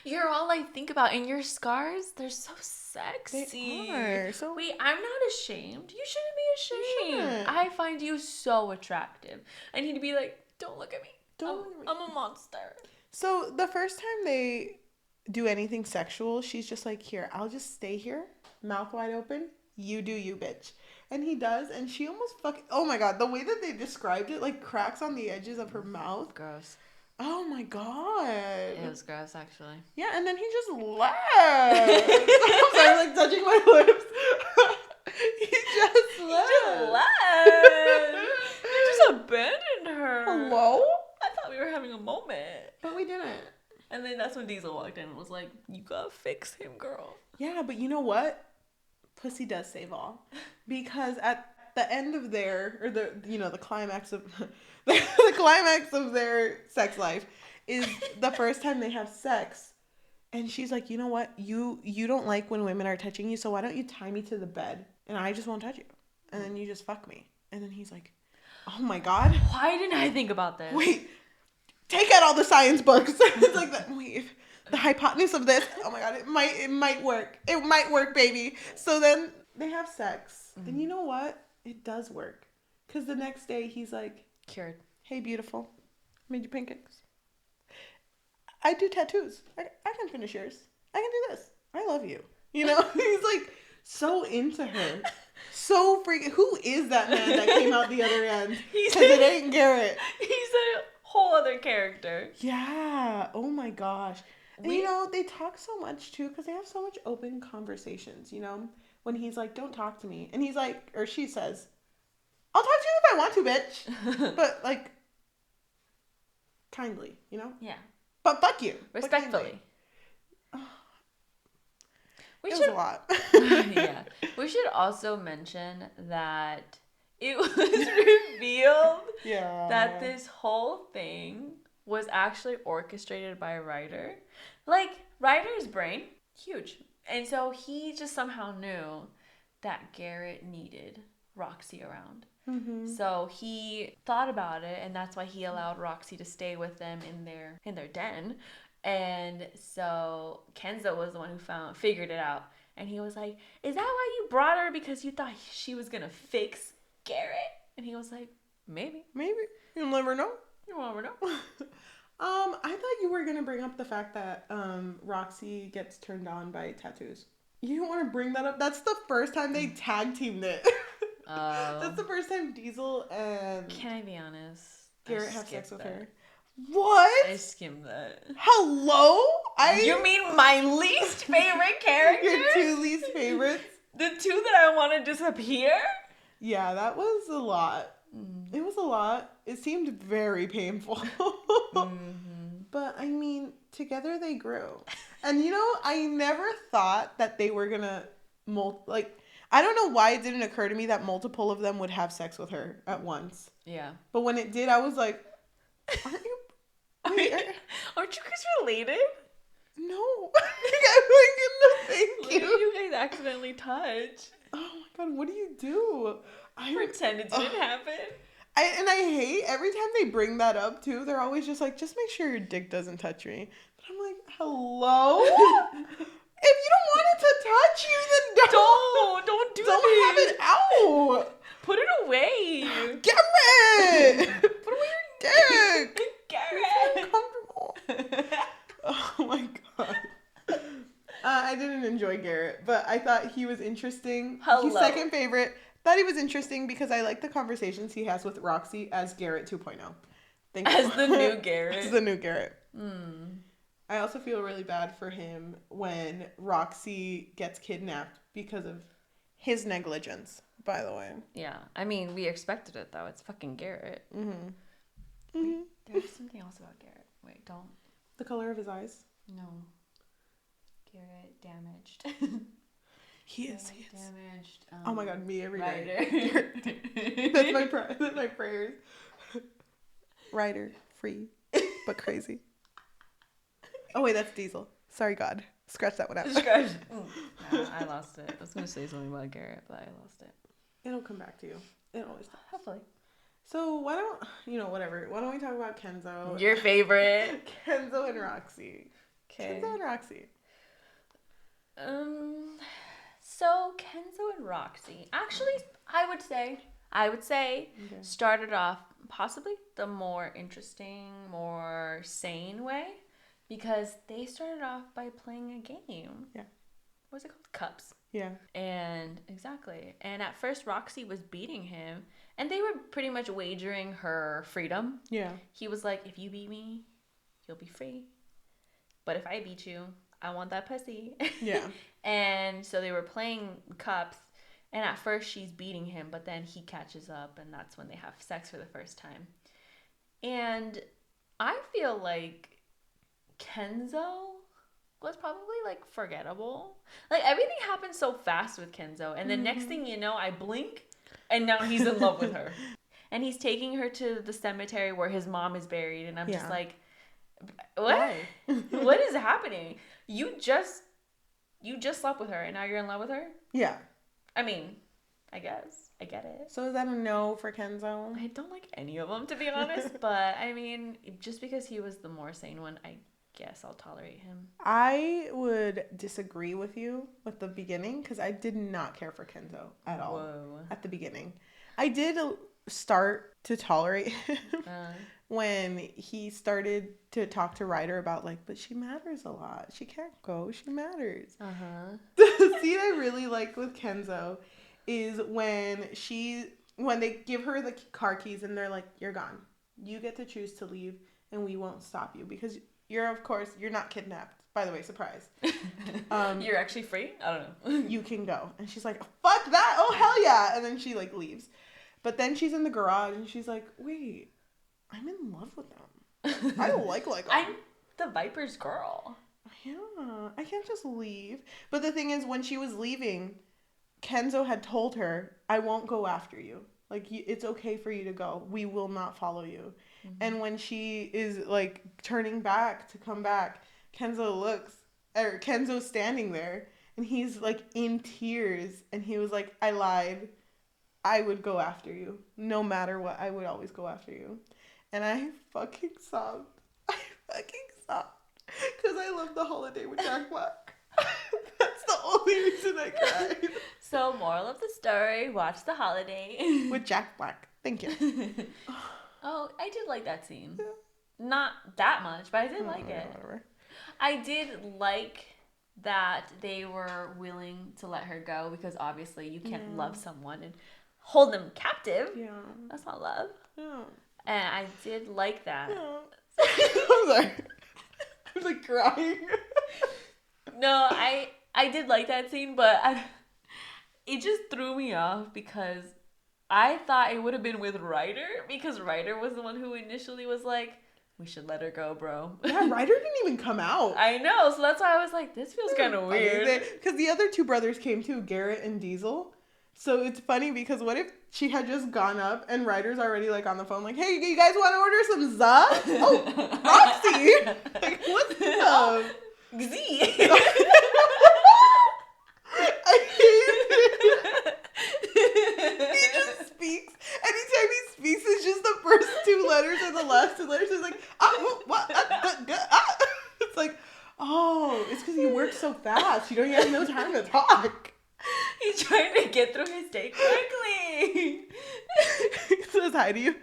You're all I think about, and your scars, they're so sexy. They are. So wait, I'm not ashamed. You shouldn't be ashamed. shouldn't. I find you so attractive. And he'd be like, don't look at me. Don't look at me. I'm a monster. So the first time they do anything sexual, she's just like, here, I'll just stay here, mouth wide open. You do you, bitch. And he does, and she almost fucking, oh my God, the way that they described it, like cracks on the edges of her mouth. Gross. Oh my God. It was gross, actually. Yeah, and then he just left. I'm sorry, like touching my lips. He just left. You just abandoned her. Hello? I thought we were having a moment. But we didn't. And then that's when Diesel walked in and was like, you gotta fix him, girl. Yeah, but you know what? Pussy does save all. Because at the end of the climax of the climax of their sex life is the first time they have sex. And she's like, you know what? You don't like when women are touching you, so why don't you tie me to the bed and I just won't touch you. And then you just fuck me. And then he's like, oh my God. Why didn't I think about this? Wait, take out all the science books. It's like that. Wait, the hypotenuse of this. Oh my God, it might work. It might work, baby. So then they have sex, and you know what? It does work, because the next day he's like, cured. Hey, beautiful, made you pancakes. I do tattoos. I can finish yours. I can do this. I love you. You know, he's like so into her. So freaking. Who is that man that came out the other end? Because it ain't Garrett. He's a whole other character. Yeah. Oh my gosh. And you know, they talk so much too, because they have so much open conversations, you know, when he's like, don't talk to me. And he's like, or she says, I'll talk to you if I want to, bitch. But like, kindly, you know? Yeah. But fuck you. Respectfully. It was a lot. Yeah. We should also mention that it was revealed that this whole thing was actually orchestrated by a writer. Like, writer's brain, huge. And so he just somehow knew that Garrett needed Roxy around. Mm-hmm. So he thought about it, and that's why he allowed Roxy to stay with them in their den. And so Kenzo was the one who figured it out. And he was like, is that why you brought her? Because you thought she was going to fix Garrett? And he was like, maybe. You'll never know. You'll never know. I thought you were going to bring up the fact that Roxy gets turned on by tattoos. You don't want to bring that up? That's the first time they tag teamed it. That's the first time Diesel and... Can I be honest? Garrett have sex with her. What? I skimmed that. Hello? You mean my least favorite character? Your two least favorites? The two that I want to disappear? Yeah, that was a lot. It was a lot. It seemed very painful. But, I mean, together they grew. And, you know, I never thought that they were going to... I don't know why it didn't occur to me that multiple of them would have sex with her at once. Yeah. But when it did, I was like, aren't you... Aren't you guys related? No. I'm like, no, thank you. You guys accidentally touch. Oh my God, what do you do? I pretend it didn't happen. I hate every time they bring that up too. They're always just like, just make sure your dick doesn't touch me. But I'm like, hello? If you don't want it to touch you, then don't do don't have it out. Put it away. Garrett! Put away your dick. Garrett. Uncomfortable. Oh my God. I didn't enjoy Garrett, but I thought he was interesting. Hello. He's second favorite. Thought he was interesting because I like the conversations he has with Roxy as Garrett 2.0. As the new Garrett. As the new Garrett. I also feel really bad for him when Roxy gets kidnapped because of his negligence, by the way. Yeah. I mean, we expected it, though. It's fucking Garrett. Wait, there's something else about Garrett. Wait, don't. The color of his eyes? No. Garrett damaged. He is. Damaged. Oh my God, me every day. That's my prayers. Writer, free, but crazy. Oh wait, that's Diesel. Sorry, God. Scratch that one out. Scratch. No, I lost it. I was gonna say something about Garrett, but I lost it. It'll come back to you. It always does. Hopefully. So why don't we talk about Kenzo? Your favorite. Kenzo and Roxy. Okay. Kenzo and Roxy. So Kenzo and Roxy, actually, I would say, Okay. started off possibly the more interesting, more sane way, because they started off by playing a game. Yeah. What's it called? Cups. Yeah. And exactly. And at first Roxy was beating him, and they were pretty much wagering her freedom. Yeah. He was like, if you beat me, you'll be free. But if I beat you, I want that pussy. Yeah. And so they were playing cups, and at first she's beating him, but then he catches up, and that's when they have sex for the first time. And I feel like Kenzo was probably like forgettable. Like everything happened so fast with Kenzo, and the next thing you know, I blink, and now he's in love with her. And he's taking her to the cemetery where his mom is buried, and I'm just like, what? What is happening? You just slept with her, and now you're in love with her? Yeah. I mean, I guess I get it. So is that a no for Kenzo? I don't like any of them, to be honest. But I mean, just because he was the more sane one, I guess I'll tolerate him. I would disagree with you with the beginning because I did not care for Kenzo at all. Whoa. At the beginning. I did start to tolerate him when he started to talk to Ryder about like, but she matters a lot. She can't go. She matters. The scene I really like with Kenzo is when they give her the car keys and they're like, you're gone. You get to choose to leave and we won't stop you because you're not kidnapped. By the way, surprise. You're actually free? I don't know. You can go. And she's like, fuck that. Oh, hell yeah. And then she like leaves. But then she's in the garage and she's like, wait, I'm in love with them. I like them. I'm the Viper's girl. Yeah. I can't just leave. But the thing is, when she was leaving, Kenzo had told her, I won't go after you. Like, it's okay for you to go. We will not follow you. Mm-hmm. And when she is, like, turning back to come back, Kenzo's standing there, and he's, like, in tears. And he was like, I lied. I would go after you. No matter what, I would always go after you. And I fucking sobbed. Because I love The Holiday with Jack Black. That's the only reason I cried. So, moral of the story, watch The Holiday. With Jack Black. Thank you. Oh, I did like that scene. Yeah. Not that much, but I did like it. Whatever. I did like that they were willing to let her go because obviously you can't love someone and hold them captive. Yeah. That's not love. Yeah. And I did like that. Yeah. I'm sorry. I'm like crying. No, I did like that scene, but it just threw me off because I thought it would have been with Ryder because Ryder was the one who initially was like, we should let her go, bro. Yeah, Ryder didn't even come out. I know, so that's why I was like, this feels kind of weird. Because the other two brothers came too, Garrett and Diesel. So it's funny because what if she had just gone up and Ryder's already like on the phone like, hey, you guys want to order some za? Oh, Roxy! Like, what's up? Z. I hate it. He just speaks. Anytime he speaks, it's just the first two letters and the last two letters. It's like, It's like, oh, it's because you work so fast. You don't even have no time to talk. He's trying to get through his day quickly. He says hi to you.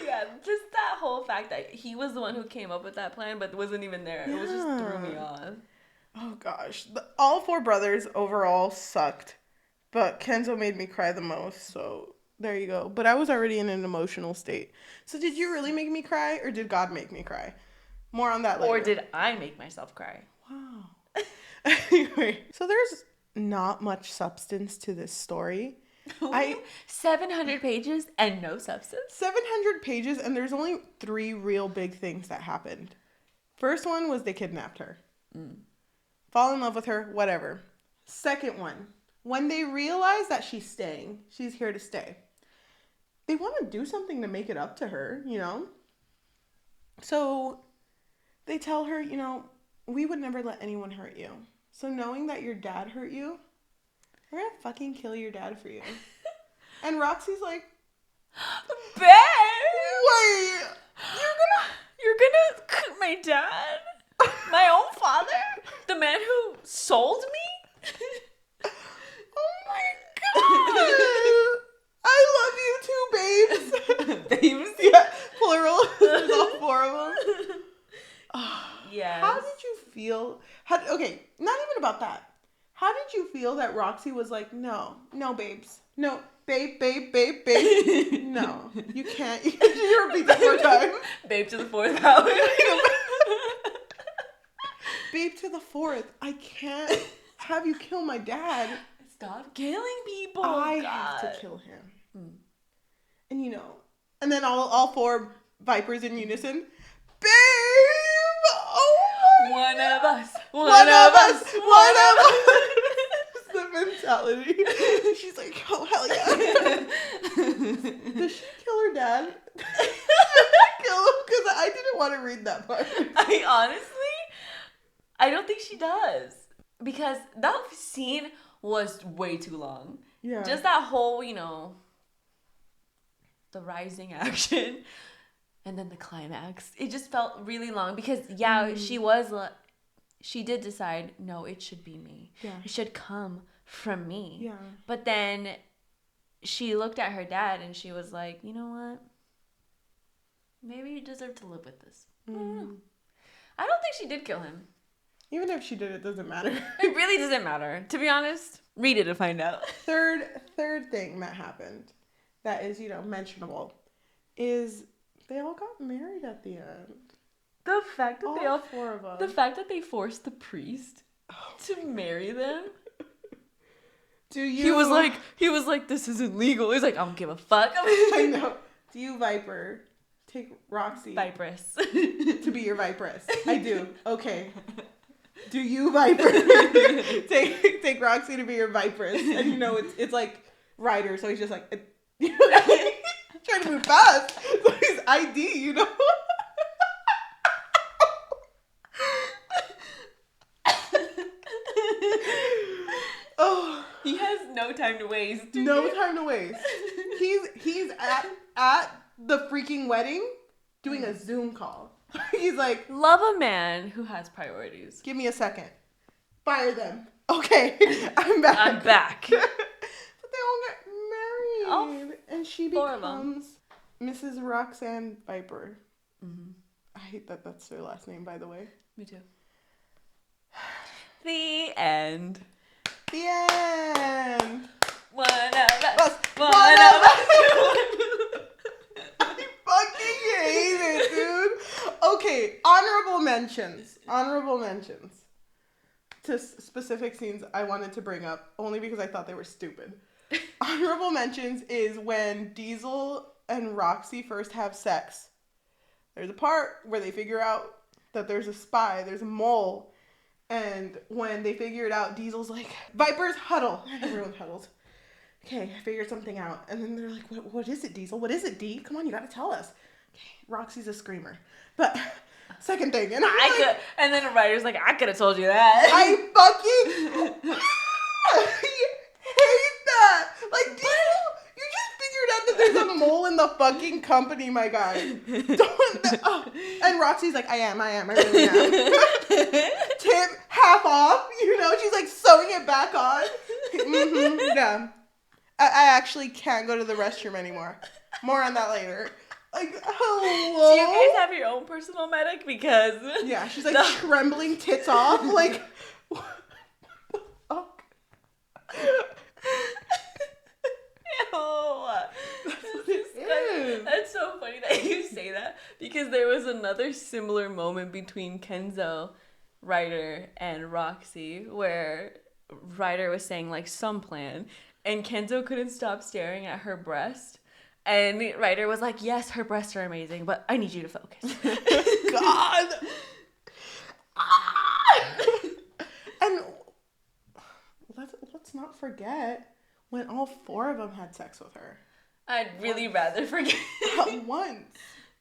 Yeah, just that whole fact that he was the one who came up with that plan but wasn't even there. Yeah. It was just threw me off. Oh gosh. All four brothers overall sucked. But Kenzo made me cry the most, so there you go. But I was already in an emotional state. So did you really make me cry or did God make me cry? More on that later. Or did I make myself cry? Wow. Anyway, so there's not much substance to this story. 700 pages and no substance? 700 pages and there's only 3 real big things that happened. First one was they kidnapped her. Fall in love with her, whatever. Second one, when they realize that she's staying, she's here to stay. They want to do something to make it up to her, you know? So they tell her, you know, we would never let anyone hurt you. So knowing that your dad hurt you, we're gonna fucking kill your dad for you. And Roxy's like, Babe! Wait! You're gonna my dad? My own father? The man who sold me? Oh my god! I love you too, babes. Babes? Yeah, plural. There's all four of them. Yes. How did you feel? Okay, not even about that. How did you feel that Roxy was like, no, babes. No, babe. No, you can't. You repeat that 4 times. Babe to the 4th power. Babe to the 4th. I can't have you kill my dad. Stop killing people. I have to kill him. And and then all 4 vipers in unison. Babe! Oh my One God. of us. One of us. It's the mentality. She's like, oh, hell yeah. Does she kill her dad? Kill him? Because I didn't want to read that part. I don't think she does. Because that scene was way too long. Yeah. Just that whole, the rising action and then the climax. It just felt really long because, she did decide, no, it should be me. Yeah. It should come from me. Yeah. But then she looked at her dad and she was like, you know what? Maybe you deserve to live with this. I don't think she did kill him. Even if she did, it doesn't matter. It really doesn't matter. To be honest, read it to find out. Third thing that happened that is, mentionable is they all got married at the end. The fact that all 4 of them. The fact that they forced the priest to marry them. Do you? He was like, this isn't legal. He's like, I don't give a fuck. I know. Do you, Viper, take Roxy Viperess to be your Viperess? I do. Okay. Do you, Viper, take Roxy to be your Viperess? And it's like Ryder, so he's just like trying to move fast. So he's ID, Oh, he has no time to waste. no time to waste. He's at the freaking wedding doing a Zoom call. He's like, love a man who has priorities. give me a second. Fire them. Okay, I'm back. But they all get married, and she becomes Mrs. Roxanne Viper. Mm-hmm. I hate that that's their last name, by the way. Me too. The end. The end. One of us. One of us. I fucking hate it, dude. Okay, honorable mentions to specific scenes I wanted to bring up only because I thought they were stupid. Honorable mentions is when Diesel and Roxy first have sex. There's a part where they figure out that there's a spy, there's a mole, and when they figure it out, Diesel's like, Vipers, huddle. And everyone huddles. Okay, I figured something out. And then they're like, what is it, Diesel? What is it, D? Come on, you gotta tell us. Okay, Roxy's a screamer. But second thing, and and then the writer's like, I could have told you that. I fucking hate that. Like, Diesel, you just figured out that there's a mole in the fucking company, my guy. And Roxy's like, I really am. Tip half off, she's like sewing it back on. Yeah. I actually can't go to the restroom anymore. More on that later. Like, hello? Do you guys have your own personal medic? Because... Yeah, she's like trembling tits off. Like, what the fuck? That's so funny that you say that. Because there was another similar moment between Kenzo, Ryder, and Roxy where Ryder was saying, like, some plan. And Kenzo couldn't stop staring at her breast. And Ryder was like, yes, her breasts are amazing, but I need you to focus. God! And let's not forget when all 4 of them had sex with her. I'd really rather forget. At once.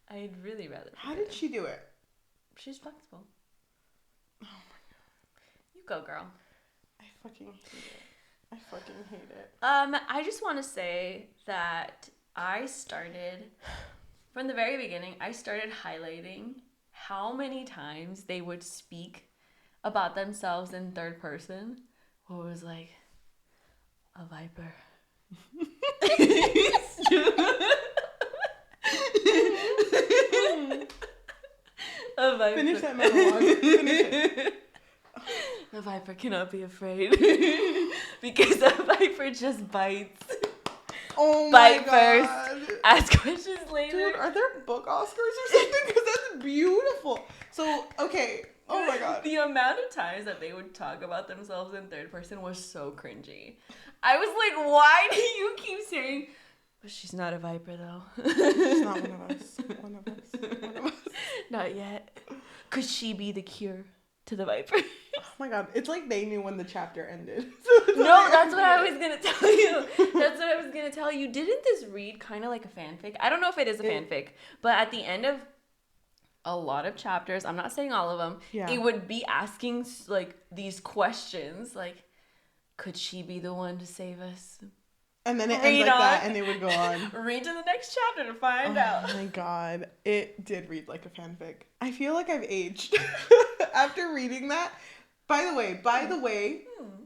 I'd really rather forget. How did she do it? She's flexible. Oh my god. You go, girl. I fucking hate it. I just want to say that From the very beginning, I started highlighting how many times they would speak about themselves in third person. What was like, a viper. A viper. Finish that monologue. Finish it. A viper cannot be afraid because a viper just bites. Oh Bite my first, god. ask questions later. Dude, are there book Oscars or something? Because that's beautiful. So, okay. Oh my god. The amount of times that they would talk about themselves in third person was so cringy. I was like, why do you keep saying, but she's not a viper though? She's not one of us. One of us. One of us. Not yet. Could she be the cure to the viper? Oh my god. It's like they knew when the chapter ended. No, that's what I was going to tell you. That's what I was going to tell you. Didn't this read kind of like a fanfic? I don't know if it is a fanfic, but at the end of a lot of chapters, I'm not saying all of them, it would be asking like these questions like, could she be the one to save us? And then it ends like that and it would go on. Read to the next chapter to find out. Oh my god. It did read like a fanfic. I feel like I've aged after reading that. By the way,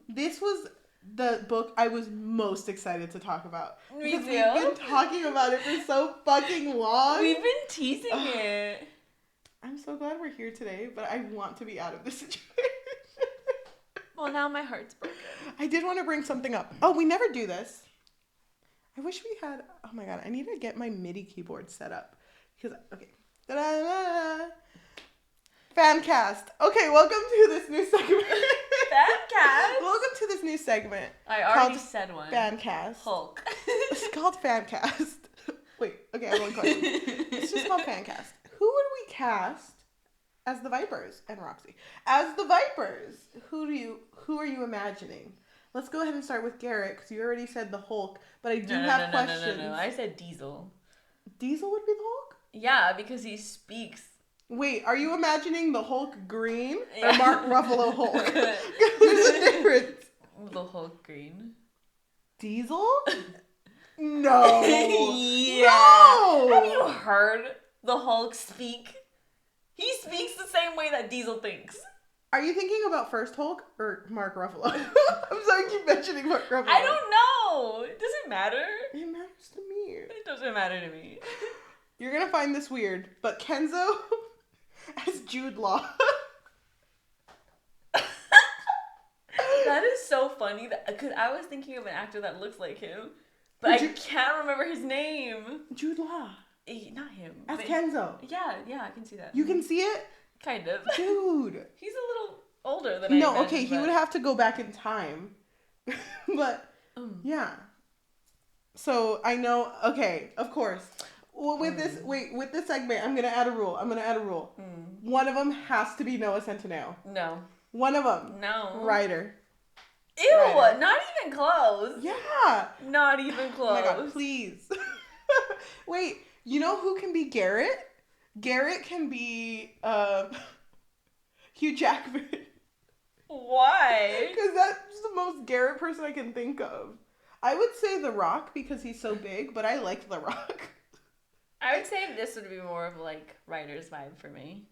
this was the book I was most excited to talk about. Me because too. we've been talking about it for so fucking long. We've been teasing it. I'm so glad we're here today, but I want to be out of this situation. Well, now my heart's broken. I did want to bring something up. Oh, we never do this. I wish we had. Oh my god, I need to get my MIDI keyboard set up. Because, okay. Da-da-da-da. Fancast. Okay, welcome to this new segment. Fancast? Welcome to this new segment. I already said one. Fancast. Hulk. It's called Fancast. Wait, okay, I have one question. It's just called Fancast. Who would we cast as the Vipers and Roxy? As the Vipers, who are you imagining? Let's go ahead and start with Garrett, because you already said the Hulk, but I do have questions. No. I said Diesel. Diesel would be the Hulk? Yeah, because he speaks. Wait, are you imagining the Hulk green or Mark Ruffalo Hulk? There's a difference. The Hulk green. Diesel? No. Yeah. No. Have you heard the Hulk speak? He speaks the same way that Diesel thinks. Are you thinking about first Hulk or Mark Ruffalo? I'm sorry, I keep mentioning Mark Ruffalo. I don't know. It doesn't matter. It matters to me. It doesn't matter to me. You're gonna find this weird, but Kenzo as Jude Law. That is so funny because I was thinking of an actor that looks like him, but I can't remember his name. Jude Law. Not him. As Kenzo. Yeah, I can see that. You can see it? Kind of. Dude. He's a little older than I No, imagined, okay, he would have to go back in time. But, yeah. So, I know, okay, of course. Well, with this segment, I'm going to add a rule. One of them has to be Noah Centineo. No. One of them. No. Ryder. Ew, Ryder. not even close. Yeah. Not even close. Oh my god, please. Wait, you know who can be Garrett? Garrett can be Hugh Jackman. Why? Because that's the most Garrett person I can think of. I would say The Rock because he's so big, but I like The Rock. I would say this would be more of like Ryder's vibe for me.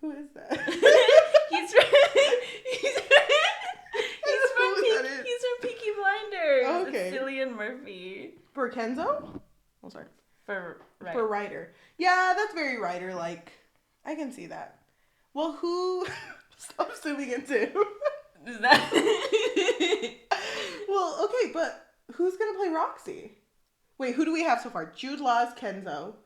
Who is that? He's from Peaky Blinders. Okay. It's Cillian Murphy. For Kenzo? Oh, sorry. For Ryder. Yeah, that's very Ryder-like. I can see that. Well, who... Stop assuming it's him. Is that... Well, okay, but who's going to play Roxy? Wait, who do we have so far? Jude Law's Kenzo.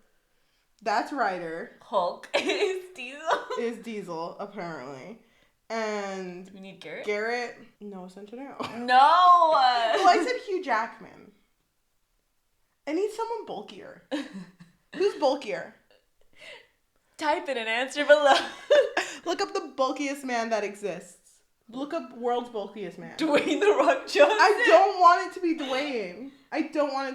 That's Ryder. Hulk is Diesel. Is Diesel, apparently. And... Do we need Garrett? Garrett... No, Centineo. No! Well, I said Hugh Jackman. I need someone bulkier. Who's bulkier? Type in an answer below. Look up the bulkiest man that exists. Look up world's bulkiest man. Dwayne The Rock Johnson. I don't want it to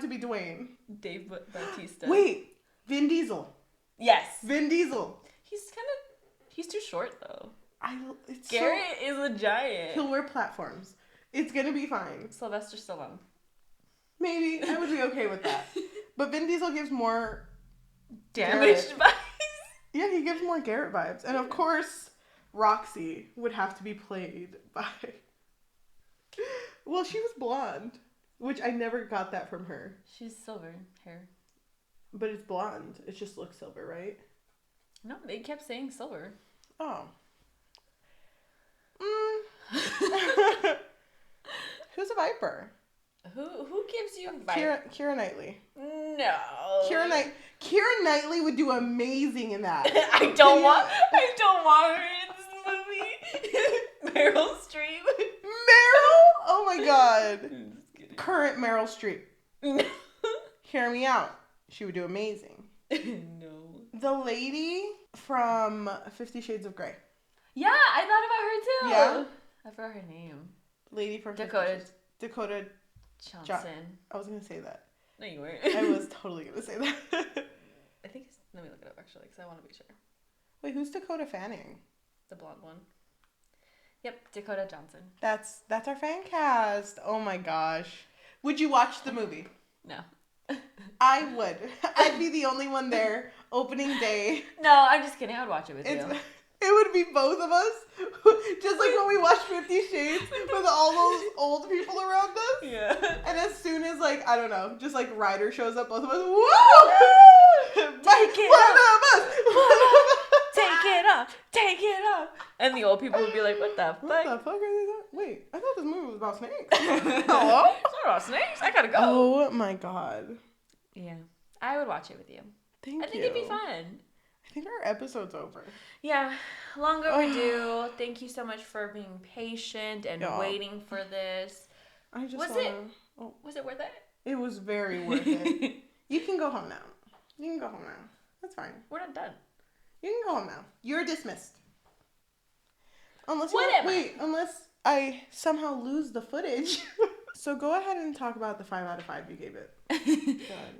be Dwayne. Dave Bautista. Wait, Vin Diesel. Yes. Vin Diesel. He's too short though. It's Garrett is a giant. He'll wear platforms. It's gonna be fine. Sylvester Stallone. Maybe. I would be okay with that. But Vin Diesel gives more damaged Garrett. vibes. Yeah, he gives more Garrett vibes. And of course, Roxy would have to be played by... Well, she was blonde, which I never got that from her. She's silver hair. But it's blonde. It just looks silver, right? No, they kept saying silver. Oh. Who's a Viper? Who gives you Viper? Keira Knightley. No. Keira Knightley would do amazing in that. I don't want her in this movie. Meryl Streep. Meryl? Oh my god. Current Meryl Streep. Hear me out. She would do amazing. No. The lady from 50 Shades of Grey. Yeah, I thought about her too. Yeah. I forgot her name. Lady from Dakota Johnson. I was gonna say that. No, you weren't. I was totally gonna say that. I think let me look it up actually, because I want to be sure. Wait, who's Dakota Fanning? The blonde one. Yep, Dakota Johnson. That's our fan cast. Oh my gosh. Would you watch the movie? No. I would. I'd be the only one there opening day. No, I'm just kidding. I would watch it with you. It would be both of us. Just like when we watched 50 Shades with all those old people around us. Yeah. And as soon as, like, I don't know, just like Ryder shows up, both of us, whoa! Take it one up. of us! Take it up. Take it up. And the old people would be like, what the fuck? What the fuck are they talking? Wait, I thought this movie was about snakes. Hello? It's not about snakes. I gotta go. Oh my god. Yeah. I would watch it with you. Thank I think you. it'd be fun. I think our episode's over. Yeah, long overdue. Thank you so much for being patient and waiting for this. I just was it worth it? It was very worth it. You can go home now. You can go home now. That's fine. We're not done. You can go home now. You're dismissed. Unless I somehow lose the footage. So go ahead and talk about the 5 out of 5 you gave it.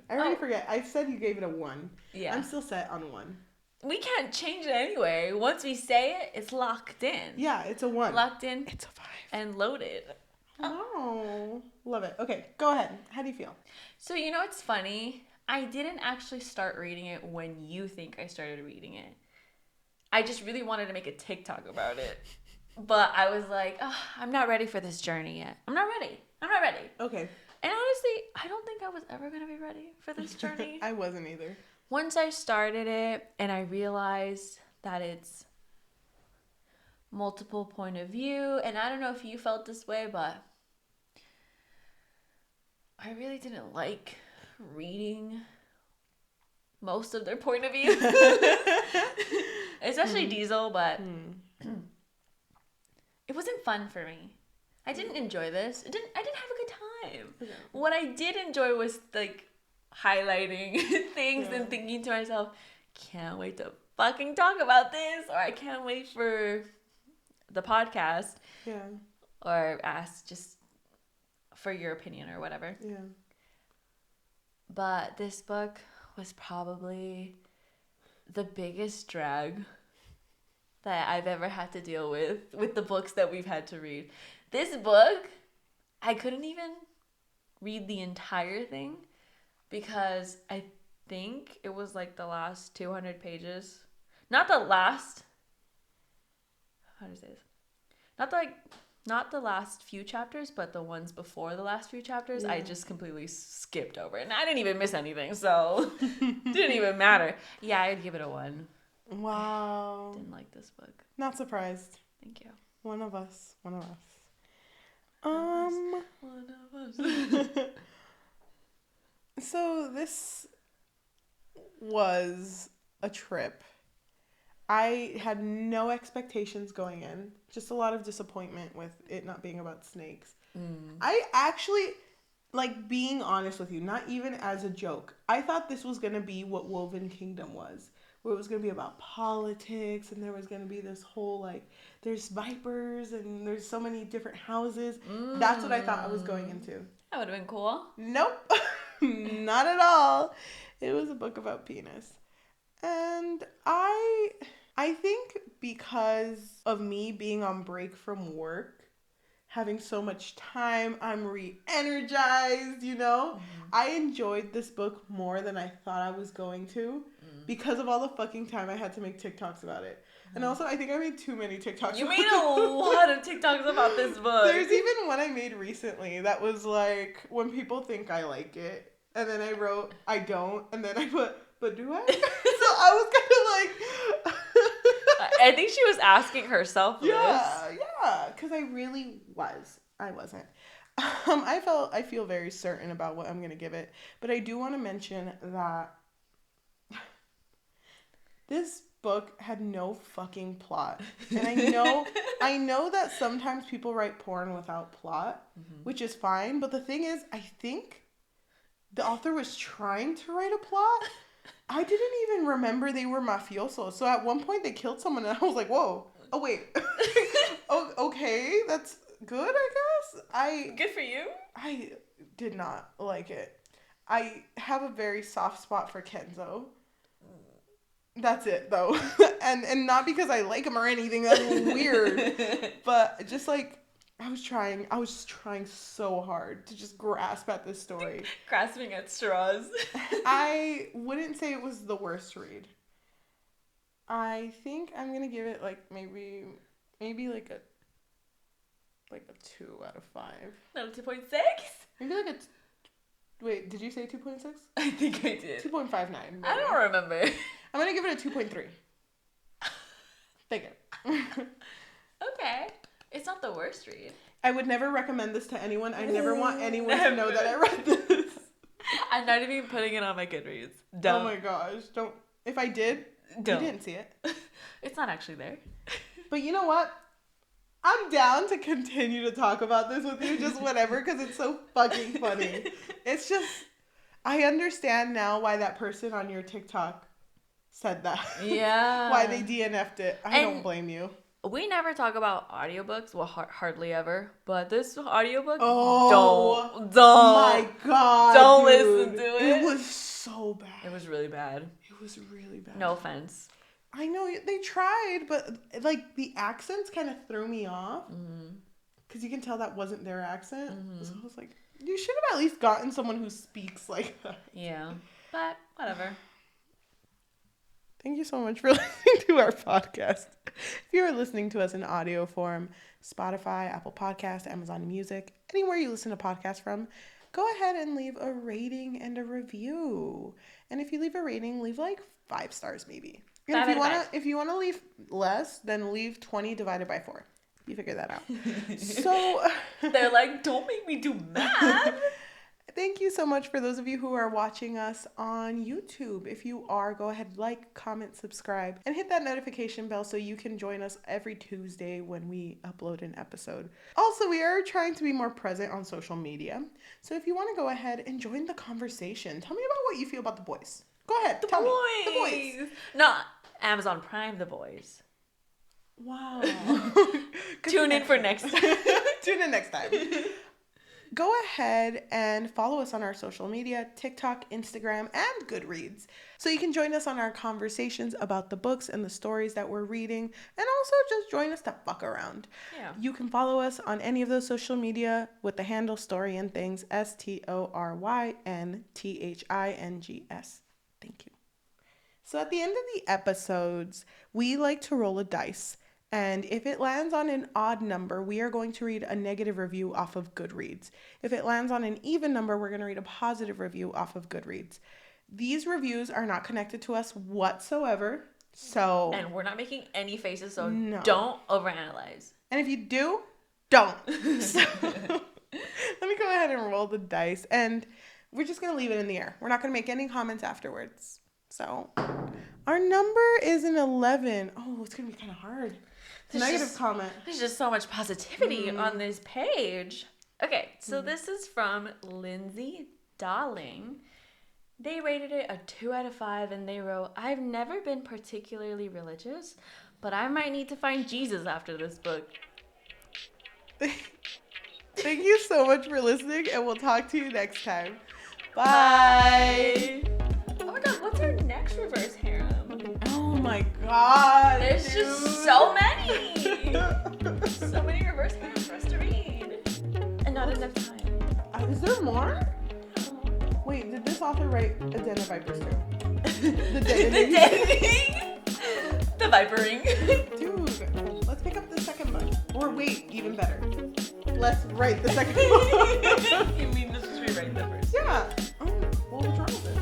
I already forget. I said you gave it a 1. Yeah. I'm still set on 1. We can't change it anyway. Once we say it, it's locked in. Yeah, it's a 1. Locked in. It's a 5. And loaded. Oh, love it. Okay, go ahead. How do you feel? So, you know what's funny? I didn't actually start reading it when you think I started reading it. I just really wanted to make a TikTok about it. But I was like, I'm not ready for this journey yet. I'm not ready. Okay. And honestly, I don't think I was ever going to be ready for this journey. I wasn't either. Once I started it and I realized that it's multiple point of view, and I don't know if you felt this way, but I really didn't like reading most of their point of view. Especially Diesel, but it wasn't fun for me. I didn't enjoy this. I didn't have a good time. Okay. What I did enjoy was like highlighting things and thinking to myself, can't wait to fucking talk about this, or I can't wait for the podcast. Yeah. Or ask just for your opinion or whatever. Yeah. But this book was probably the biggest drag that I've ever had to deal with the books that we've had to read. This book, I couldn't even read the entire thing because I think it was like the last 200 pages. Not the last, how do I say this? Not the last few chapters, but the ones before the last few chapters, I just completely skipped over it. And I didn't even miss anything, so didn't even matter. Yeah, I'd give it a 1. Wow. Didn't like this book. Not surprised. Thank you. One of us. One of us. So this was a trip. I had no expectations going in. Just a lot of disappointment with it not being about snakes. I actually, like, being honest with you, not even as a joke, I thought this was going to be what Woven Kingdom was. Where it was going to be about politics, and there was going to be this whole, like, there's vipers, and there's so many different houses. That's what I thought I was going into. That would have been cool. Nope. Not at all. It was a book about penis. And I think because of me being on break from work, having so much time. I'm re-energized, you know? I enjoyed this book more than I thought I was going to because of all the fucking time I had to make TikToks about it. And also, I think I made too many TikToks. You made a lot of TikToks about this book. There's even one I made recently that was like, when people think I like it. And then I wrote, I don't. And then I put, but do I? So I was kind of like... I think she was asking herself this. Yeah. Because I really was. I wasn't. I feel very certain about what I'm going to give it. But I do want to mention that this book had no fucking plot. And I know that sometimes people write porn without plot, which is fine. But the thing is, I think the author was trying to write a plot. I didn't even remember they were mafiosos. So at one point they killed someone and I was like, whoa. Oh, wait. Oh, okay. That's good, I guess. Good for you. I did not like it. I have a very soft spot for Kenzo. That's it, though. and not because I like him or anything. That's weird. But just like, I was trying so hard to just grasp at this story. Grasping at straws. I wouldn't say it was the worst read. I think I'm going to give it like maybe like a 2 out of 5. Not a 2.6? Maybe like wait, did you say 2.6? I think I did. 2.59. I don't remember. I'm going to give it a 2.3. Take it. Okay. It's not the worst read. I would never recommend this to anyone. I never want anyone to know that I read this. I'm not even putting it on my Goodreads. Don't. Oh my gosh. Don't. If I did, don't. You didn't see it. It's not actually there. But you know what? I'm down to continue to talk about this with you, just whatever, because it's so fucking funny. It's just, I understand now why that person on your TikTok said that. Yeah. Why they DNF'd it. I don't blame you. We never talk about audiobooks. Well, hardly ever. But this audiobook, don't. My God, don't dude. listen to it. It was so bad. It was really bad. It was really bad. No offense. I know they tried, but like the accents kind of threw me off. Because you can tell that wasn't their accent. So I was like, you should have at least gotten someone who speaks like that. Yeah, but whatever. Thank you so much for listening to our podcast. If you are listening to us in audio form, Spotify, Apple Podcast, Amazon Music, anywhere you listen to podcasts from, go ahead and leave a rating and a review. And if you leave a rating, leave like 5 stars maybe. And if you wanna leave less, then leave 20 divided by 4. You figure that out. So they're like, don't make me do math. Thank you so much for those of you who are watching us on YouTube. If you are, go ahead, like, comment, subscribe, and hit that notification bell so you can join us every Tuesday when we upload an episode. Also, we are trying to be more present on social media. So if you want to go ahead and join the conversation, tell me about what you feel about The Boys. Go ahead, tell me. The Boys. Not Amazon Prime, The Boys. Wow. Tune in for next time. Tune in next time. Go ahead and follow us on our social media, TikTok, Instagram, and Goodreads, so you can join us on our conversations about the books and the stories that we're reading, and also just join us to fuck around. Yeah. You can follow us on any of those social media with the handle Story and Things, StoryandThings. Thank you. So at the end of the episodes, we like to roll a dice. And if it lands on an odd number, we are going to read a negative review off of Goodreads. If it lands on an even number, we're going to read a positive review off of Goodreads. These reviews are not connected to us whatsoever. And we're not making any faces, so don't overanalyze. And if you do, don't. So, let me go ahead and roll the dice. And we're just going to leave it in the air. We're not going to make any comments afterwards. So our number is an 11. Oh, it's going to be kind of hard. Negative comment. There's just so much positivity on this page. Okay, so this is from Lindsay Darling. They rated it a 2 out of 5, and they wrote, I've never been particularly religious, but I might need to find Jesus after this book. Thank you so much for listening, and we'll talk to you next time. Bye. Oh my god, what's our next reverse harem? Oh my god. There's just so many. So many reverse harems for us to read. author write A Den of Vipers too? The The deadening. deadening. The vipering. Dude, let's pick up the second book. Or wait, even better. Let's write the second book. You mean let's just rewrite the first? Yeah. Oh, well, what's wrong with it?